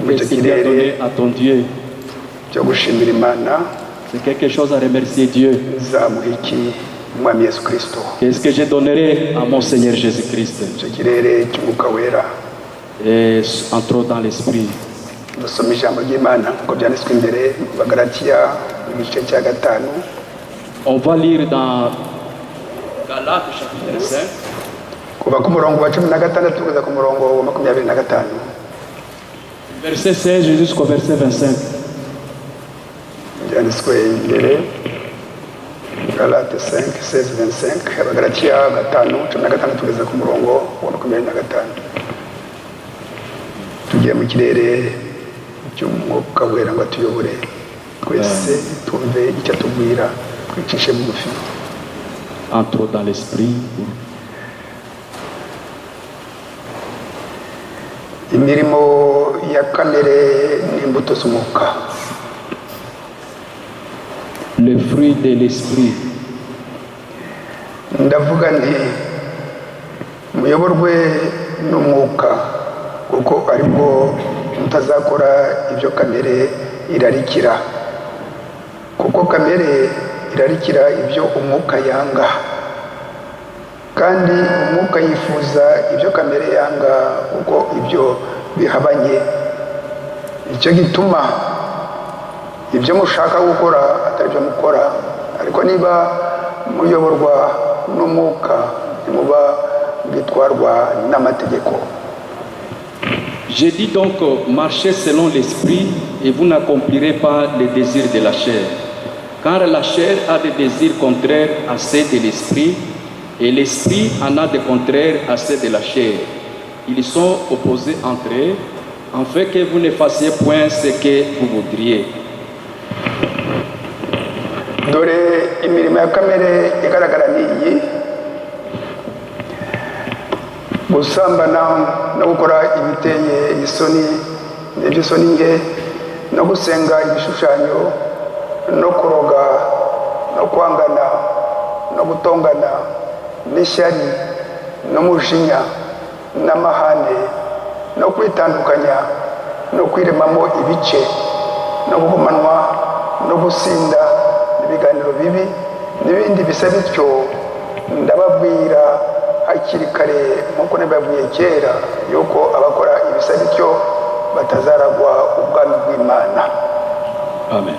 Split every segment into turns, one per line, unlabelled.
Qu'est-ce qu'il a donné à ton Dieu? C'est quelque chose à remercier Dieu. Qu'est-ce que je donnerai à mon Seigneur Jésus-Christ? Et entrons dans l'esprit. On va lire dans Galates chapitre 5. Verset 16 jusqu'au verset 25.
Galates 5, 16, 25, Abagalatia 5, 15 tugeza ku murongo wa 25. Tugiye mu kirere cy'umwuka wera ngo atuyobore twese tumve icyo atubwira twicishe bugufi.
Entre dans l'esprit.
Imirimo ya kamere n'imbuto z'umwuka.
Le fruit de l'esprit.
Ndavuga nti muyoborwe n'umwuka kuko aribwo mutazakora ibyo kamere irarikira, kuko kamere irarikira ibyo umwuka yanga, kandi umwuka yifuza ibyo kamere yanga kuko ibyo bihabanye. Icyo gituma ibyo mushaka gukora atari byo mukora, ariko niba muyoborwa n'umwuka ntimuba bitwarwa n'amategeko.
Je dis donc, marchez selon l'esprit et vous n'accomplirez pas les désirs de la chair. Car la chair a des désirs contraires à ceux de l'esprit, et l'esprit en a des contraires à ceux de la chair. Ils sont opposés entre eux, afin que vous ne fassiez point ce que vous voudriez.
Dore imirimo ya kamere igaragara n'iyi: gusambana no gukora ibiteye isoni n'iby'isoni nke, no gusenga ibishushanyo, no kuroga, no kwangana, no gutongana, n'ishyari, n'umujinya, n'amahane, no kwitandukanya, no kwiremamo ibice, no guhumanwa, no gusinda, ibiganiro bibi n'ibindi bisa bityo. Ndababwira hakiri kare nk'uko nababwiye kera yuko abakora ibisa bityo batazaragwa ubwami bw'Imana.
Amen.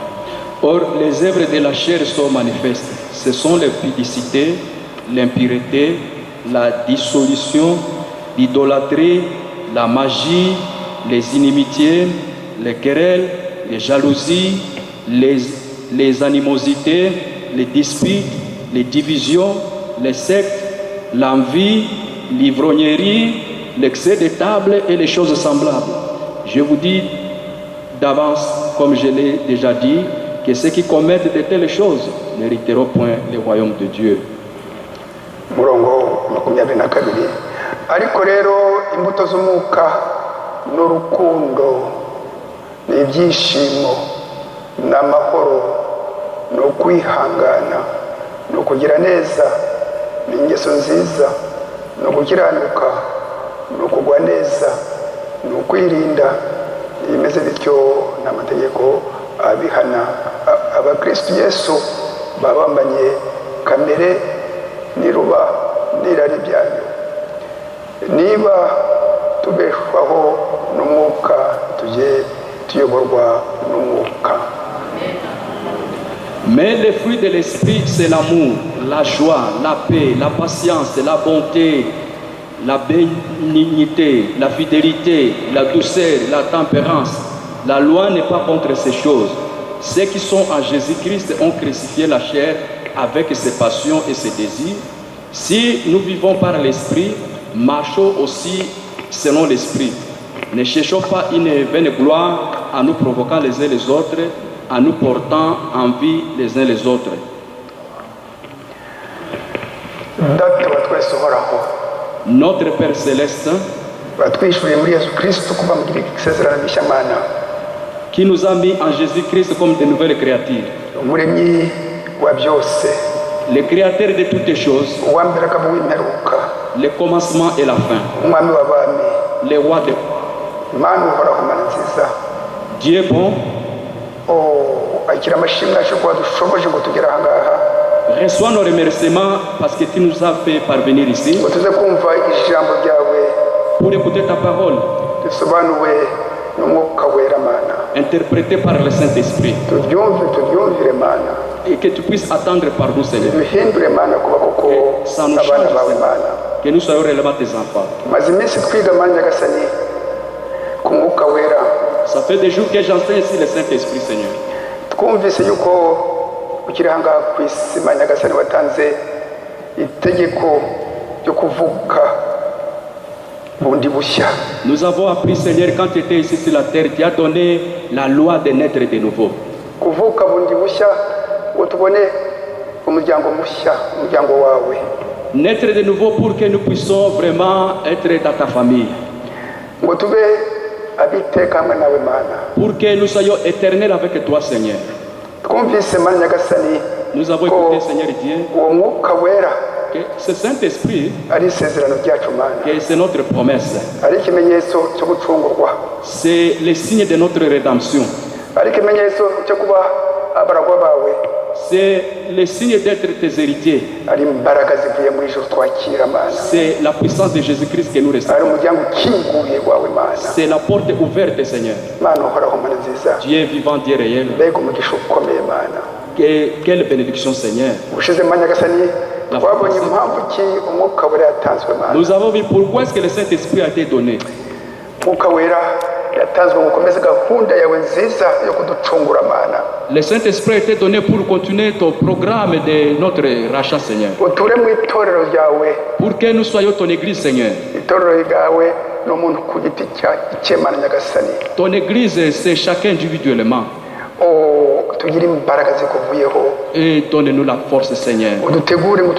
Or, les œuvres de la chair sont manifestes. Ce sont l'impudicité, l'impureté, la dissolution, l'idolâtrie, la magie, les inimitiés, les querelles, les jalousies, les animosités, les disputes, les divisions, les sectes, l'envie, l'ivrognerie, l'excès de table et les choses semblables. Je vous dis d'avance, comme je l'ai déjà dit, que ceux qui commettent de telles choses n'hériteront point le royaume de Dieu.
Murongo 22. Ariko rero imbuto z'umwuka n'urukundo n'ibyishimo n'amahoro no kwihangana no kugira neza n'ingeso nziza no gukiranuka no kugwa neza no kwirinda. Imeze bityo n'amategeko abihana. Abakristo Yesu babambanye kamere niruba n'irari byayo. Niba tubeshwaho n'umwuka tujye tuyoborwa n'umwuka.
Mais le fruit de l'esprit, c'est l'amour, la joie, la paix, la patience, la bonté, la bénignité, la fidélité, la douceur, la tempérance. La loi n'est pas contre ces choses. Ceux qui sont en Jésus-Christ ont crucifié la chair avec ses passions et ses désirs. Si nous vivons par l'esprit, marchons aussi selon l'esprit. Ne cherchons pas une vaine gloire en nous provoquant les uns les autres, en nous portant envie les uns les autres. Notre Père Céleste, qui nous a mis en Jésus-Christ comme de nouvelles créatures, le créateur de toutes choses, le commencement et la fin, le roi de
mana uhoraho mana nziza
Dieu est bon.
akira amashimwe yacu kuba dushoboje ngo tugere aha ngaha
Reçois nos remerciements parce que tu nous as fait parvenir ici
ngo tuze kumva ijambo ryawe
pour écouter ta parole,
risobanuwe n'umwuka wera mana
interprétée par le Saint-Esprit,
turyumvire mana
et que tu puisses attendre par nous, Seigneur.
duhindure mana kuba koko
Ça nous
abana
change,
bawe
Seigneur.
mana
Que nous soyons réellement tes enfants.
maze iminsi twiga mana nyagasani ku mwuka wera
Ça fait des jours que j'enseigne ici le Saint-Esprit, Seigneur.
twumvise yuko ukiri aha ngaha ku isi mana nyagasani watanze itegeko ryo kuvuka bundi bushya.
Nous avons appris, Seigneur, quand tu étais ici sur la terre, tu as donné la loi de naître de nouveau.
kuvuka bundi bushya ngo tubone umuryango mushya umuryango wawe
Naître de nouveau pour que nous puissions vraiment être dans ta famille.
ngo tube abiteka hamwe nawe mana
Pour que nous soyons éternels avec toi, Seigneur.
twumvise mana nyagasani
Nous avons
ko
écouté, Seigneur Dieu,
uwo mwuka wera
que ce Saint-Esprit,
ari isezerano ryacu mana
que c'est notre promesse.
ari ikimenyetso cyo gucungurwa
C'est le signe de notre rédemption.
ari ikimenyetso cyo kuba abaragwa bawe
C'est le signe d'être tes héritiers.
ari imbaraga zivuye mu ijuru twakira mana
C'est la puissance de Jésus-Christ que nous
ari
recevons.
umuryango ukinguye wawe mana
C'est la porte ouverte, Seigneur.
mana uhoraho mana nziza
Dieu vivant, Dieu réel.
mbega umugisha ukomeye mana
Quelle bénédiction, Seigneur.
ubushize mana nyagasani twabonye impamvu ki umwuka wera yatanzwe mana
Nous avons vu pourquoi est-ce que le Saint-Esprit a été donné.
umwuka wera yatanzwe ngo ukomeze gahunda yawe nziza yo kuducungura mana
Le Saint-Esprit a été donné pour continuer ton programme de notre rachat, Seigneur.
uture mu itorero ryawe
Pour que nous soyons ton église, Seigneur.
itorero ryawe ni umuntu ku giti cye mana nyagasani
Ton église, c'est chacun individuellement.
tugire imbaraga zikuvuyeho
Et donne-nous la force, Seigneur,
udutegure ngo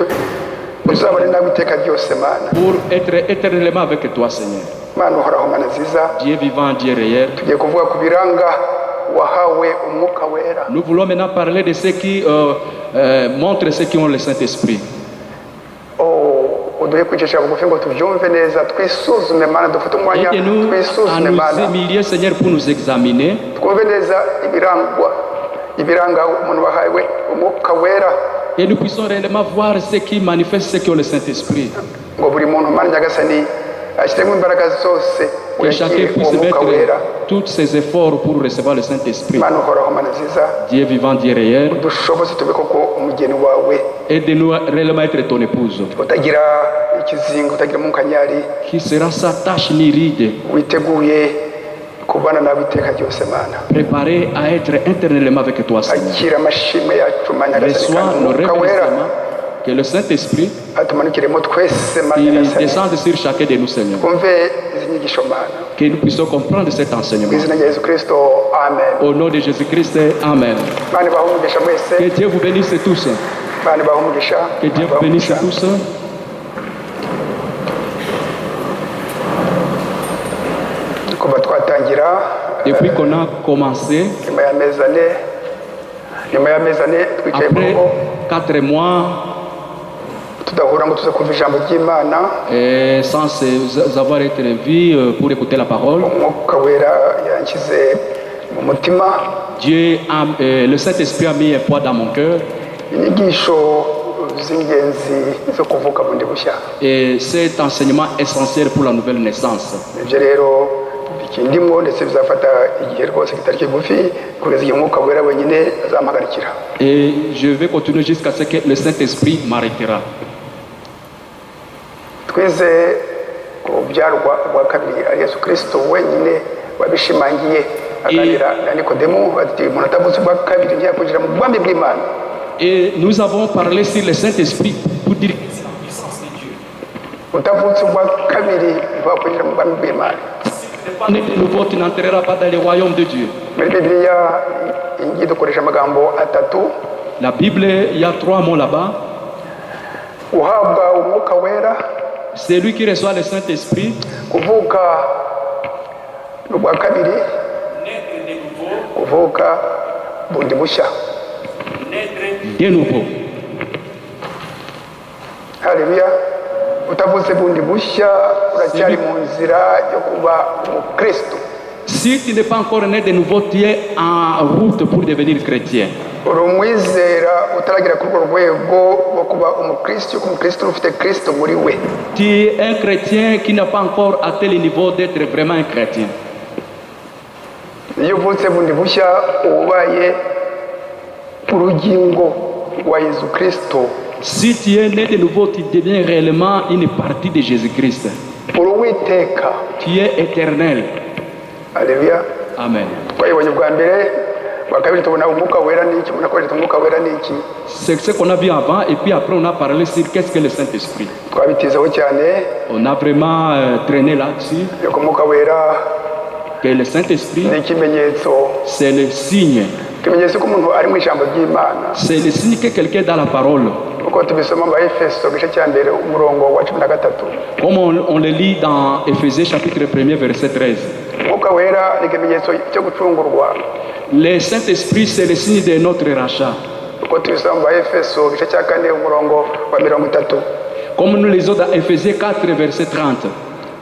uzabane nawe iteka ryose mana
pour être éternellement avec toi, Seigneur.
mana uhoraho mana nziza
Dieu vivant, Dieu réel.
tugiye kuvuga ku biranga wahawe umwuka wera
Nous voulons maintenant parler de ceux qui montrent ceux qui ont le Saint-Esprit.
uduhe kwicisha bugufi ngo tubyumve neza twisuzume mana dufite umwanya
Aide-nous à
twisuzume
nous
mana
humilier, Seigneur, pour nous examiner.
twumve neza ibiranga umuntu wahawe umwuka wera
Et nous puissions réellement voir ceux qui manifestent ceux qui ont le Saint-Esprit.
ngo buri muntu mana nyagasani ashyiremo imbaraga zose
Que chacun
uyakire uwo
puisse
mwuka wera
mettre tous ses efforts pour recevoir le Saint-Esprit.
mana uhoraho mana nziza
Dieu vivant, Dieu réel.
dushoboze tube koko umugeni wawe
Aide-nous à réellement être ton épouse.
utagira ikizingo utagira umunkanyari
Qui sera sa tâche ni ride,
witeguye kubana nawe iteka ryose mana
préparée à être éternellement avec toi, Seigneur.
akira amashimwe yacu mana nyagasani
Reçois
kandi
nos
umwuka wera
remerciements. Que le Saint-Esprit
atumanukiremo twese mana
il
nyagasani
descende sur chacun de nous, Seigneur.
twumve izi nyigisho mana
Que nous puissions comprendre cet
mu
enseignement.
izina rya yesu kirisito amen
Au nom de Jésus-Christ, Amen.
mana ibahe umugisha mwese
Que Dieu vous bénisse tous.
mana ibahe umugisha
Que Dieu vous bénisse tous.
kuva twatangira
Depuis qu'on a commencé,
nyuma y'amezi ane twicaye mu
après
rugo
4 mois,
tudahura ngo tuze kumva ijambo ry'imana
sans avoir été vus pour écouter la parole,
umwuka wera yanshyize mu mutima
Dieu le Saint-Esprit a mis un poids dans mon cœur.
inyigisho z'ingenzi zo kuvuka bundi bushya
Et cet enseignement essentiel pour la nouvelle naissance.
ibyo rero bikindimo ndetse bizafata igihe rwose kitari kigufi kugeza igihe umwuka wera wenyine azampagarikira
Et je vais continuer jusqu'à ce que le Saint-Esprit m'arrêtera.
twize urubyarwa rwa kabiri ari yesu kirisito wenyine wabishimangiye aganira na nikodemu ati umuntu atavutse ubwa kabiri ntiyakwinjira mu bwami bw'imana
Et nous avons parlé sur le Saint-Esprit pour dire que c'est la puissance de Dieu.
utavutse ubwa kabiri ntiwakwinjira mu bwami bw'imana
Né de nouveau, tu n'entreras pas dans le royaume de Dieu.
muri bibiliya ingi dukoresha amagambo atatu
La Bible, il y a 3 mots là-bas.
uhabwa umwuka wera
C'est lui qui reçoit le Saint-Esprit.
kuvuka ubwa kabiri kuvuka bundi bushya
De nouveau.
haleluya utavuze bundi bushya uracyari mu nzira yo kuba umukristo.
Si tu n'es pas encore né de nouveau, tu es en route pour devenir chrétien.
uri umwizera utaragera kuri urwo rwego rwo kuba umukristo, kuko umukristo ufite kristo muri we.
Tu es un chrétien qui n'a pas encore atteint le niveau d'être vraiment un chrétien.
iyo uvutse bundi bushya ubaye urugingo rwa Yesu Kristo.
Si tu es né de nouveau, tu deviens réellement une partie de Jésus-Christ.
uri uwiteka.
Tu es éternel.
Alléluia.
Amen.
twayibonye bwa mbere, bwa kabiri tubona umwuka wera n'iki, ubona ko umwuka wera n'iki.
C'est ce qu'on a vu avant, et puis après on a parlé sur qu'est-ce que le Saint-Esprit.
twabitizeho cyane.
On a vraiment traîné là-dessus.
yuko umwuka wera
Que le Saint-Esprit,
ni ikimenyetso.
c'est le signe.
ikimenyetso ko umuntu ari mu ijambo ry'Imana.
C'est le signe que quelqu'un est dans la parole.
uko tubisoma mu Efeso igice cya mbere umurongo wa 13.
Comme on le lit dans Éphésiens chapitre 1er verset 13.
umwuka wera ni ikimenyetso cyo gucungurwa.
Le Saint-Esprit, c'est le signe de notre rachat.
uko tubisoma mu Efeso igice cya 4 umurongo wa 30.
Comme nous lisons dans Éphésiens 4 verset 30.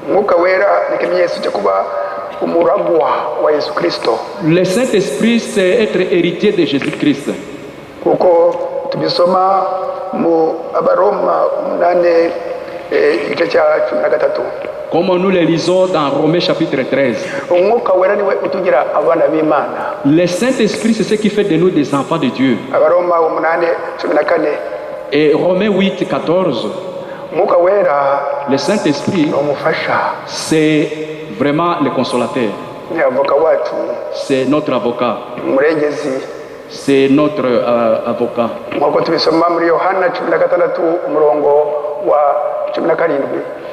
umwuka wera ni ikimenyetso cyo kuba umuragwa wa Yesu Kristo.
Le Saint-Esprit, c'est être héritier de Jésus-Christ.
kuko tubisoma mu Abaroma 8 igice cya 13.
Comme nous le lisons dans Romains chapitre 13.
umwuka wera niwe utugira abana b'Imana.
Le Saint-Esprit, c'est ce qui fait de nous des enfants de Dieu.
Abaroma 8:14.
Et Romains 8, 14.
umwuka wera
Le Saint-Esprit,
ni umufasha,
c'est vraiment le consolateur.
ni avoka wacu,
C'est notre avocat.
umurengezi.
C'est notre avocat.
nk'uko tubisoma muri Yohana 16 umurongo wa 17.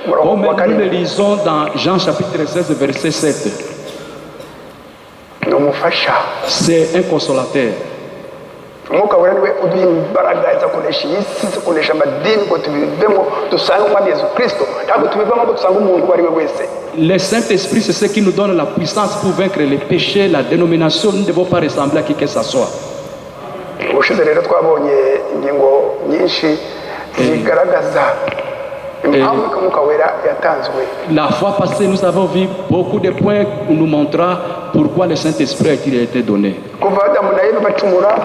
umurongo
Comme
wa
nous le
7.
lisons dans Jean chapitre 16 verset 7.
ni umufasha.
C'est un consolateur.
umwuka wera niwe uduha imbaraga zo kunesha iyi si, zo kunesha amadini, ngo tubivemo dusange umwami Yesu Kristo. ntabwo tubivamo ngo dusange umuntu uwo ari we wese.
Le Saint-Esprit, c'est ce qui nous donne la puissance pour vaincre les péchés, la dénomination. Nous ne devons pas ressembler à qui que ce soit.
ubushize rero twabonye ingingo nyinshi zigaragaza impamvu umwuka wera yatanzwe.
La fois passée, nous avons vu beaucoup de points nous montrant pourquoi le Saint-Esprit a été donné.
kuva Adamu na Eva bacumura,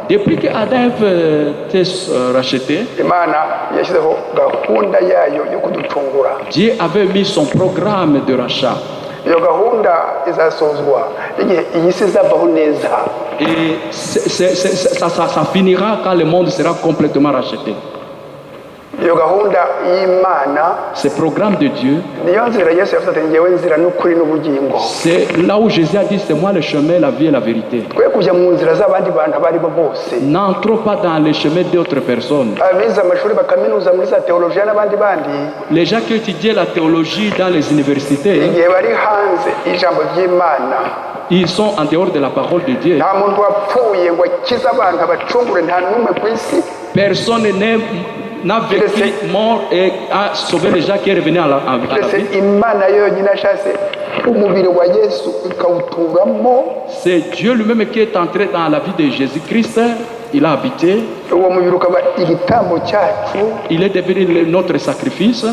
Depuis qu'Adam était racheté,
Imana yashyizeho gahunda yayo yo kuducungura.
Dieu avait mis son programme de rachat.
iyo gahunda izasozwa igihe iyi si izavaho neza.
Et ça finira quand le monde sera complètement racheté.
iyo gahunda y'Imana,
Ce programme de Dieu,
niyo nzira Yesu yavuze ati ngewe nzira n'ukuri n'ubugingo.
c'est là où Jésus a dit, c'est moi le chemin, la vie et la vérité.
twe kujya mu nzira z'abandi bantu abo ari bo bose.
N'entrons pas dans le chemin d'autres personnes.
abize amashuri bakaminuza muri za teolojiya n'abandi bandi,
Les gens qui étudient la théologie dans les universités,
igihe bari hanze y'ijambo ry'Imana,
ils sont en dehors de la parole de Dieu.
nta muntu wapfuye ngo akize abantu abacungure, nta n'umwe ku isi.
Personne n'a vécu mort et a sauvé les gens qui est revenu à la
ndetse
vie.
Imana yonyine ashatse umubiri wa Yesu ikawuturamo,
C'est Dieu lui-même qui est entré dans la vie de Jésus-Christ. Il a habité.
uwo mubiri ukaba igitambo cyacu.
Il est devenu notre sacrifice.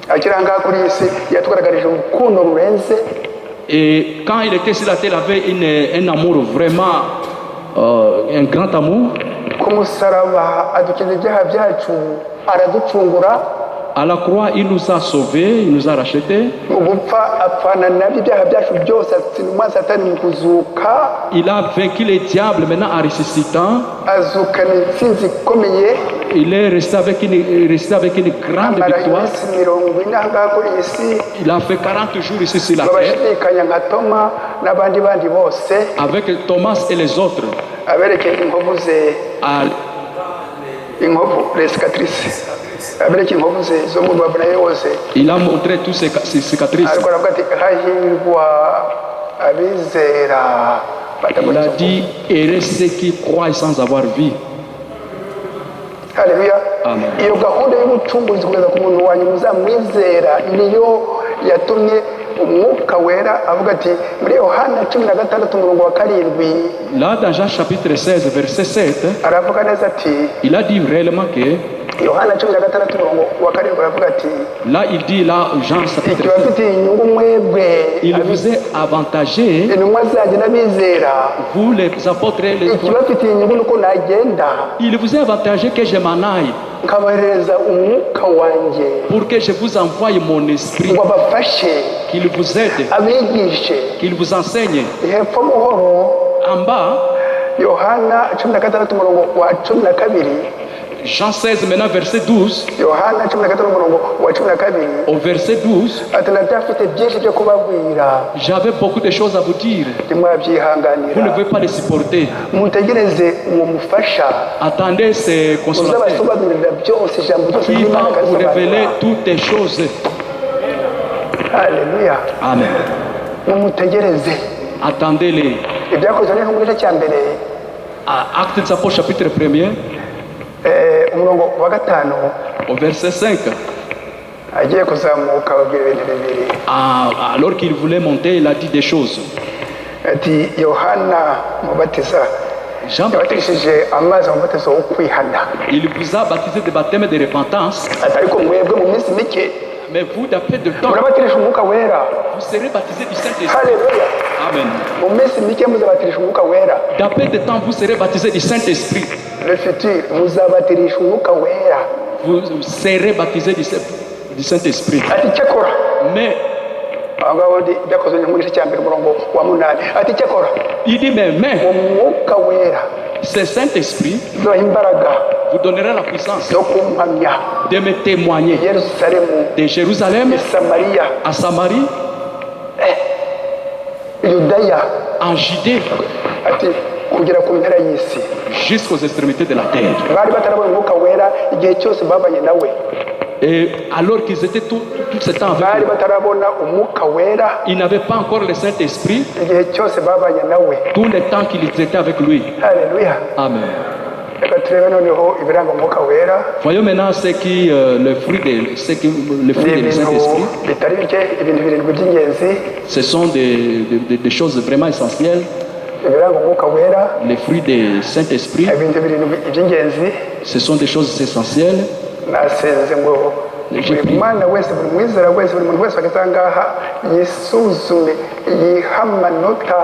akiri ahangaha kuri iyi si yatugaragarije urukundo rurenze.
Et quand il était sur la terre, il avait un amour vraiment, un grand amour.
ku musaraba adukiza ibyaha byacu, araducungura.
À la croix, il nous a sauvés, il nous a rachetés.
mu gupfa apfana nabyo ibyaha byacu byose, atsinda Satani mu kuzuka.
Il a vaincu les diables maintenant en ressuscitant.
azukana intsinzi ikomeye.
Il est resté avec une grande
amara
victoire.
iminsi 40 ahangaha kuri iyi si.
Il a fait 40 jours ici sur la terre
babashidikanya nka Toma n'abandi bandi bose,
avec Thomas et les autres.
aberekeye inkovu ze, inkovu resikatrice, aberekeye inkovu ze zo mu rubavu nayo yose.
Il a montré toutes ces cicatrices.
ariko aravuga ati hahirwa abizera
Il a
batabonetse.
dit, heureux ceux qui croient sans avoir vu.
Haleluya.
Amen.
iyo gahunda y'ubucunguzi kugeza ku muntu wanyu muzamwizera niyo yatumye umwuka wera avuga ati muri Yohana 16 umurongo wa 7,
Là, dans Jean chapitre 16, verset 7,
aravuga neza ati
il a dit réellement que
yohana 16 umurongo wa 7 aravuga ati
Là, il dit, là, Jean chapitre
ikibafitiye inyungu mwebwe
il vous est avantagé,
intumwa zanjye n'abizera
vous les apôtres,
ikibafitiye inyungu nuko nagenda
il vous est avantagé que je m'en aille
nkabahereza umwuka wanjye
pour que je vous envoie mon esprit,
ngo abafashe
qu'il vous aide,
abigishe
qu'il vous enseigne.
hepfo muhoro
En bas,
yohana 16 umurongo wa 12
Jean 16, maintenant verset 12,
yohana 16 umurongo wa 12
au verset 12,
ati ndacyafite byinshi byo kubabwira
j'avais beaucoup de choses à vous dire. Vous ne
ntimwabyihanganira
pouvez pas les supporter.
mutegereze uwo mufasha
Attendez ces consolateurs
uzabasobanurira byose ijambo ryose
qui
ry'Imana
vont vous révéler
akarisobanura.
toutes les choses.
Haleluya.
Amen.
mumutegereze
Attendez-les.
ibyakozwe n'intumwa igice cya mbere
Actes des Apôtres chapitre 1er,
umurongo wa 5
au verset 5.
agiye kuzamuka ababwira ibintu bibiri
Alors qu'il voulait monter, il a dit des choses.
ati yohana mubatiza
Jean Baptiste,
yabatishije amazi umubatizo wo kwihana
il vous a baptisé de baptême de repentance,
ati ariko mwebwe mu minsi mike
mais vous, d'après de temps,
murabatirisha umwuka wera.
vous serez baptisés du Saint-Esprit.
Haleluya.
Amen.
mu minsi mike muzabatirisha umwuka wera.
D'après de temps, vous serez baptisés du Saint-Esprit.
le futur muzabatirisha umwuka wera.
Vous serez baptisés du Saint-Esprit.
ati cyakora
Mais
aho ngaho byakozwe mu gice cya mbere umurongo wa 8 ati cyakora
il dit, mais
umwuka wera
ce Saint-Esprit
zoha imbaraga
vous donnera la puissance
yo kumpamya
de me témoigner
Yerusalemu,
de Jérusalem
Samariya,
à Samarie,
Yudaya,
en Judée,
ati kugera ku mpera y'isi.
jusqu'aux extrémités de la terre.
bari batarabona umwuka wera igihe cyose babanye nawe.
Et alors qu'ils étaient tout ce temps avec
bari
lui,
batarabona umwuka wera
ils n'avaient pas encore le Saint-Esprit
igihe cyose babanye nawe.
tout le temps qu'ils étaient avec lui.
Haleluya.
Amen.
reka turebe noneho ibiranga umwuka wera.
Voyons maintenant le fruit
ni
du
ibintu
Saint-Esprit.
bitari bike, ibintu birindwi by'ingenzi.
Ce sont des choses vraiment essentielles.
ibiranga umwuka wera,
Les fruits du Saint-Esprit,
ibintu birindwi by'ingenzi.
ce sont des choses essentielles.
nasenze ngo buri mwana wese, buri mwizera wese, buri muntu wese wageze aha ngaha yisuzume, yiha amanota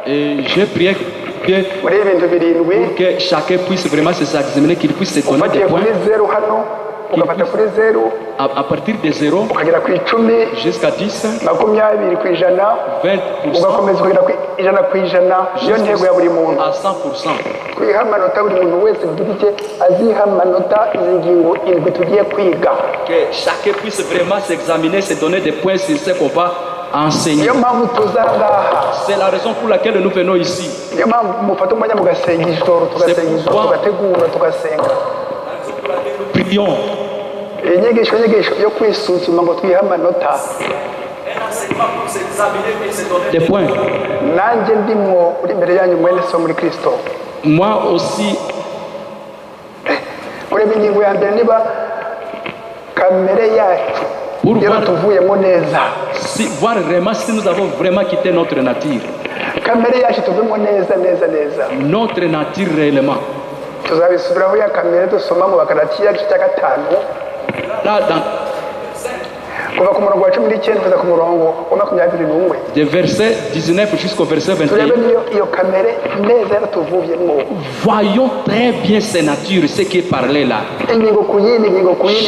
Et j'ai prié que
muri ibintu birindwi.
chacun puisse vraiment s'examiner, qu'il puisse se donner des
ufatiye
points
kuri 0 hano, ugafata kuri 0
à partir de 0
ukagera ku 10,
jusqu'à 10,
20 ku ijana,
20%,
ugakomeza ukagera ku ijana ku ijana. Iyo ntego ya buri muntu,
à 100%.
kwiha amanota. buri muntu wese ku giti cye aziha amanota izi ngingo indwi tugiye kwiga.
Que chacun puisse vraiment s'examiner, se donner des points sur ce qu'on va enseigner.
niyo mpamvu tuza ngaha.
C'est la raison pour laquelle nous venons ici.
niyo mpamvu mufata umwanya mugasenga ijoro, tugategura, tugasenga.
Prions.
iyi nyigisho yo kwisuzuma ngo twihe amanota.
Des points.
nanjye ndimwo uri imbere yanyu mwene so muri Kristo.
Moi aussi,
ureba ingingo ya mbere, niba kamere yacu
pour
iyo tuvuyemo neza,
voir vraiment si nous avons vraiment quitté notre nature.
kamere yacu tuvuyemo neza.
Notre nature réellement.
tuzabisubiraho ya kamere dusoma mu Bagalatiya igice cya 5
Là,
kuva ku murongo wa 19 kugeza ku murongo wa 21,
de verset 19 jusqu'au verset
turebe
21.
iyo kamere neza yaratuvuyemo.
Voyons très bien ces natures, ce qui est parlé là.
ingingo ku yindi,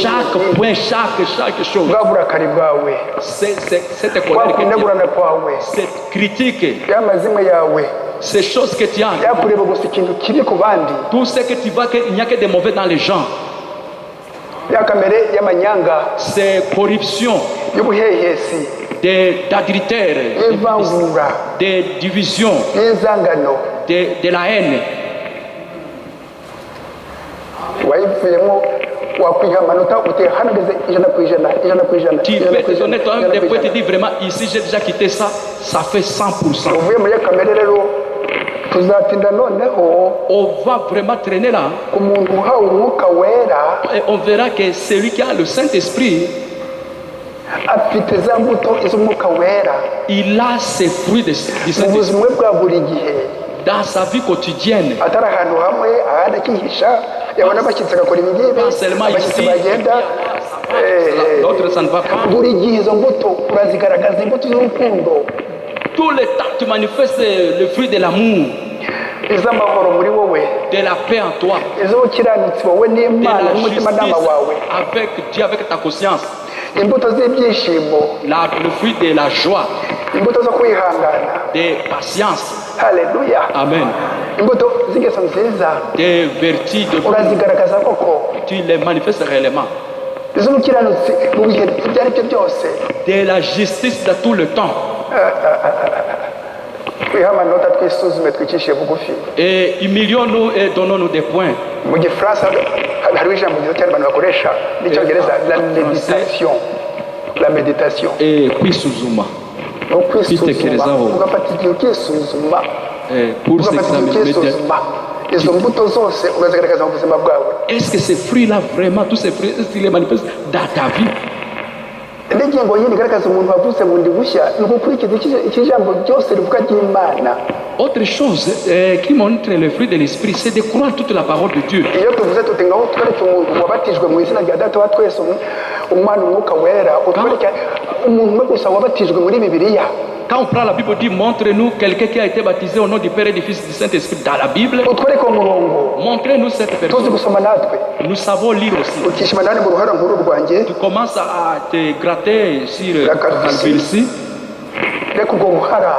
Chaque point, chaque chose.
bwa burakari bwawe,
Cette
kwa
colère que tu
kunegurana
as,
kwawe,
cette critique,
y'amazimwe yawe,
ces choses que tu as,
yakureba gusa ikintu kibi ku bandi,
tout ce que tu vois qu'il n'y a que des mauvais dans les gens.
ya kamere y'amanyanga,
C'est corruption,
y'ubuhehesi,
d'adultère,
y'ivangura,
de division,
y'inzangano.
de la haine.
wayivuyemo wakwiha amanota uteye hano ngeze 100%.
Tu peux te donner toi-même des points, tu dis vraiment ici j'ai déjà quitté ça, ça fait 100%.
uvuye muri ya kamere rero, tuzatinda noneho
On va vraiment traîner là
ku muntu uhawe umwuka wera,
et on verra que celui qui a le Saint-Esprit,
afite za mbuto iz'umwuka wera
il a ses fruits du
mu
Saint-Esprit
buzima bwe bwa buri gihe,
dans sa vie quotidienne.
atari ahantu hamwe ahandi akihisha, yabona abashyitsi agakora ibi ngibi,
Pas seulement
abashyitsi
ici,
bagenda
l'autre ça ne va pas.
buri gihe izo mbuto urazigaragaza, imbuto z'urukundo,
Tout le temps, tu manifestes le fruit de l'amour,
iz'amahoro muri wowe,
de la paix en toi,
iz'ubukiranutsi wowe
de
n'Imana
la
n'umutimanama
justice
wawe,
avec Dieu, avec ta conscience,
imbuto z'ibyishimo,
le fruit de la joie,
imbuto zo kwihangana,
de patience.
haleluya,
Amen.
imbuto z'ingeso nziza
Des vertus de
urazigaragaza koko,
tu les manifestes réellement.
iz'ubukiranutsi mu bihe ibyo ari byo byose.
De la justice de tout le temps.
Twihe amanota twisuzume twicishe bugufi.
Et humilions-nous et donnons-nous des points.
Mu gifaransa hariho ijambo ryiza cyane abantu bakoresha n'icyongereza, la méditation, la méditation.
Et kwisuzuma.
Ni ukwisuzuma,
Kwitekerezaho.
ugafata igihe ukisuzuma,
Pour
ugafata igihe
s'examiner.
ukisuzuma, izo mbuto zose ukazigaragaza mu buzima bwawe.
Est-ce que ces fruits-là, vraiment, tous ces fruits, est-ce qu'ils les manifestent dans ta vie?
N'ingingo yindi igaragaza umuntu wavutse bundi bushya ni ugukurikiza iki jambo ryose rivuga ry'Imana.
Autre chose qui montre le fruit de l'esprit, c'est de croire toute la parole de Dieu.
Iyo tuvuze tuti ngaho twereke umuntu wabatijwe mu izina rya Data wa twese, Umwana, Umwuka Wera, utwereke umuntu umwe gusa wabatijwe muri Bibiliya.
Quand on prend la Bible, on dit montre-nous quelqu'un qui a été baptisé au nom du Père et du Fils et du Saint-Esprit dans la Bible.
Utwereke umurongo
Montrez-nous cette
tuzi
personne.
gusoma natwe.
Nous savons lire aussi.
Ukishima nani mu ruhara nkuru rwanjye,
Tu commences à te gratter sur
La calvitie.
calvitie.
reka ubwo buhara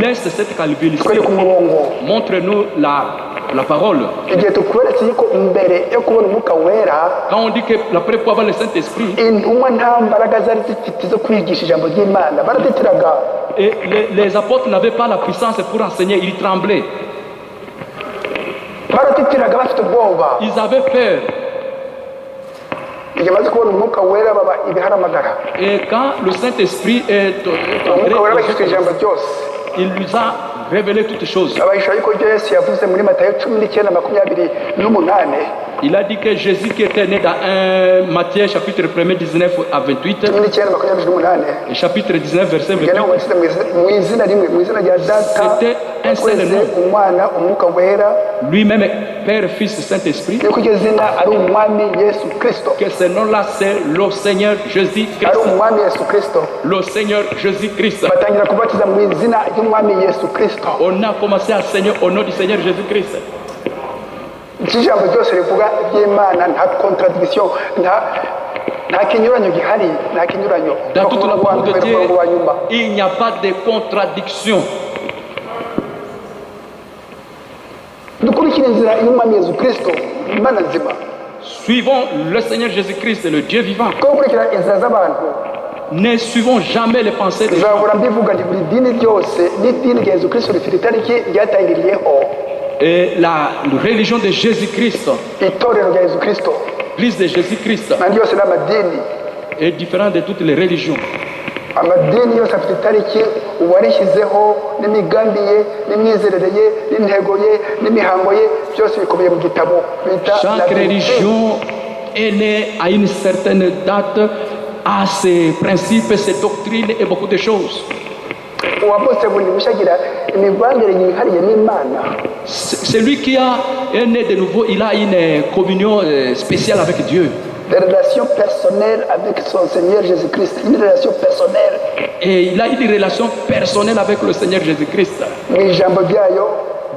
Laisse cette calvitie.
twereke umurongo.
Montre-nous la parole.
Igihe tukweretse yuko mbere yo kubona Umwuka Wera,
Quand on dit que après pour avoir le Saint-Esprit,
intumwa nta mbaraga zari zifite zo kwigisha ijambo ry'Imana, baratitiraga.
et les apôtres n'avaient pas la puissance pour enseigner, ils tremblaient.
Baratitiraga bafite ubwoba.
Ils avaient peur.
Igihe bazi kubona Umwuka Wera baba ibiharamagara.
Et quand le Saint-Esprit est
Umwuka Wera
entré,
bashyizwe ijambo ryose.
il nous a révélé toutes choses.
Abahisha yuko ibyo Yesu yavuze muri Matayo 19:28.
Il a dit que Jésus qui était né dans 1 Matthieu chapitre 1 19 à 28,
19:28.
et chapitre 19 verset
Igana
28,
mu izina rimwe, mu izina rya Data,
C'était un seul
Twese,
nom.
Umwana, Umwuka Wera,
lui-même Père, Fils, Saint-Esprit,
yuko iryo zina ari Umwami Yesu Kristo.
que ce nom-là c'est le Seigneur
Ari
Jésus-Christ.
Umwami Yesu Kristo.
Le Seigneur Jésus-Christ.
Batangira kubatiza mu izina ry'Umwami Yesu Kristo.
On a commencé à Seigneur au nom du Seigneur Jésus-Christ.
Iki jambo ryose rivuga iby'Imana, nta contradiction, nta kinyuranyo gihari, nta kinyuranyo.
Dans toute la parole de Dieu,
wa nyuma.
il n'y a pas de contradiction.
Dukurikire inzira y'Umwami Yesu Kristo, Imana nzima.
Suivons le Seigneur Jésus-Christ, le Dieu vivant.
Ko gukurikira inzira z'abantu,
Ne suivons jamais les pensées des gens.
nzahora mbivuga nti buri dini ryose n'idini rya Yesu Kristo rifite itariki ryatangiriyeho.
Et la religion de Jésus-Christ,
Itorero rya Yesu Kristo
l'église de Jésus-Christ,
n'andi yose n'amadini,
est différente de toutes les religions.
amadini yose afite itariki uwarishyizeho n'imigambi ye n'imyizerere ye n'intego ye n'imihango ye, byose bikubiye mu gitabo bita la
Chaque
Bible.
religion est née à une certaine date, a ses principes, ses doctrines et beaucoup de choses.
Uwavutse bundi bushya agira imibanire yihariye n'Imana.
Celui qui est né de nouveau, il a une communion spéciale avec Dieu.
Des relations personnelles avec son Seigneur Jésus-Christ, une relation personnelle.
Et il a une relation personnelle avec le Seigneur Jésus-Christ.
Mu ijambo ryayo,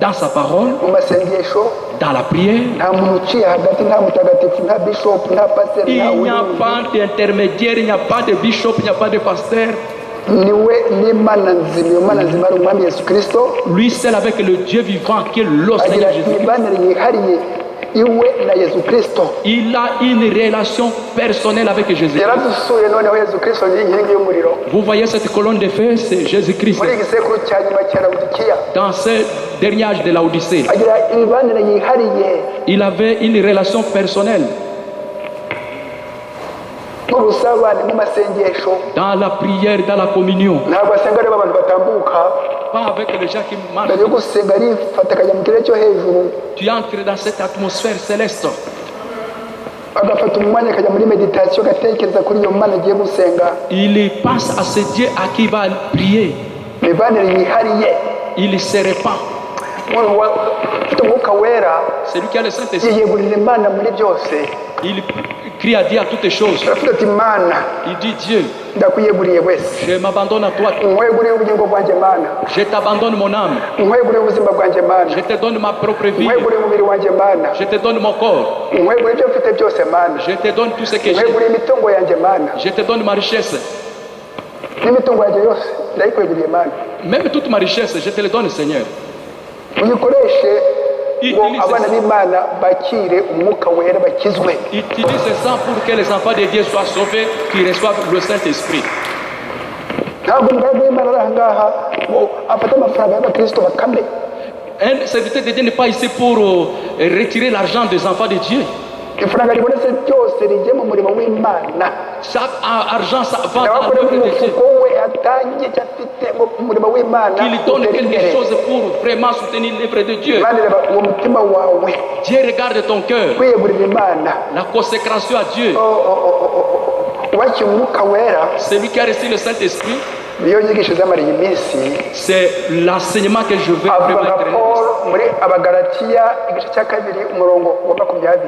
Dans sa parole,
mu masengesho,
dans la prière,
nta muntu uciye hagati, nta mutagatifu, nta bishop, nta pasteur, nta
il n'y a
wundi.
pas d'intermédiaire, il n'y a pas de bishop, il n'y a pas de pasteur.
Niwe n'Imana nzima, iyo Mana nzima ari Umwami Yesu Kristo.
Lui seul avec le Dieu vivant qui est le
Agira
Seigneur Jésus-Christ.
imibanire yihariye iwe na Yesu Kristo.
Il a une relation personnelle avec Jésus.
Yaradusuye noneho Yesu Kristo ni inkingi y'umuriro.
Vous voyez cette colonne de feu, c'est Jésus-Christ.
Muri igisekuru cya nyuma cya Laodikiya
Dans ce dernier âge de la Odyssée,
agira imibanire yihariye
il avait une relation personnelle
n'ubusabane mu masengesho.
dans la prière, dans la communion.
Ntabwo asenga areba abantu batambuka,
Pas avec les gens qui marchent.
mbere yo gusenga arifata akajya mu kirere cyo hejuru,
Tu entres dans cette atmosphère céleste.
agafata umwanya akajya muri meditation, agatekereza kuri iyo Mana agiye gusenga.
Il pense à ce Dieu à qui il va prier.
Imibanire yihariye.
Il se répand.
umuntu ufite umwuka wera
Celui qui a le Saint-Esprit,
yiyegurira Imana muri byose.
il crie à Dieu à toutes les choses.
Aravuga ati Mana
Il dit Dieu,
ndakwiyeguriye wese,
je m'abandonne à toi.
nkweguriye ubugingo bwanjye Mana,
Je t'abandonne mon âme.
nkweguriye ubuzima bwanjye Mana,
Je te donne ma propre vie.
nkweguriye umubiri wanjye Mana,
Je te donne mon corps.
nkweguriye ibyo mfite byose Mana,
Je te donne tout ce que j'ai.
nkweguriye imitungo yanjye Mana,
Je te donne ma richesse.
n'imitungo yanjye yose ndayikweguriye Mana.
Même toute ma richesse, je te le donne, Seigneur.
uyikoreshe ngo abana b'Imana bakire umwuka wera bakizwe.
Utilise ça pour que les enfants de Dieu soient sauvés, qu'ils reçoivent le Saint-Esprit.
ntabwo umugaragu w'Imana ari aha ngaha ngo afate amafaranga y'abakristo bakame.
Un serviteur de Dieu n'est pas ici pour retirer l'argent des enfants de Dieu.
ifaranga ribonetse ryose rigiye mu murimo w'Imana.
Chaque argent, ça va dans
n'abakore mu
l'œuvre de Dieu.
mufuko we atangiye icyo afite mu murimo w'Imana.
Qu'il donne quelque chose pour vraiment soutenir l'œuvre de Dieu.
Imana ireba uwo mutima wawe
Dieu regarde ton cœur.
kwiyegurira Imana,
La consécration à Dieu.
wakira umwuka wera.
Celui qui a reçu le Saint-Esprit,
niyo nyigisho zamariye iminsi.
c'est l'enseignement que je veux
avuga nka
vraiment
Paul muri Abagalatiya igice cya 2 umurongo wa 20.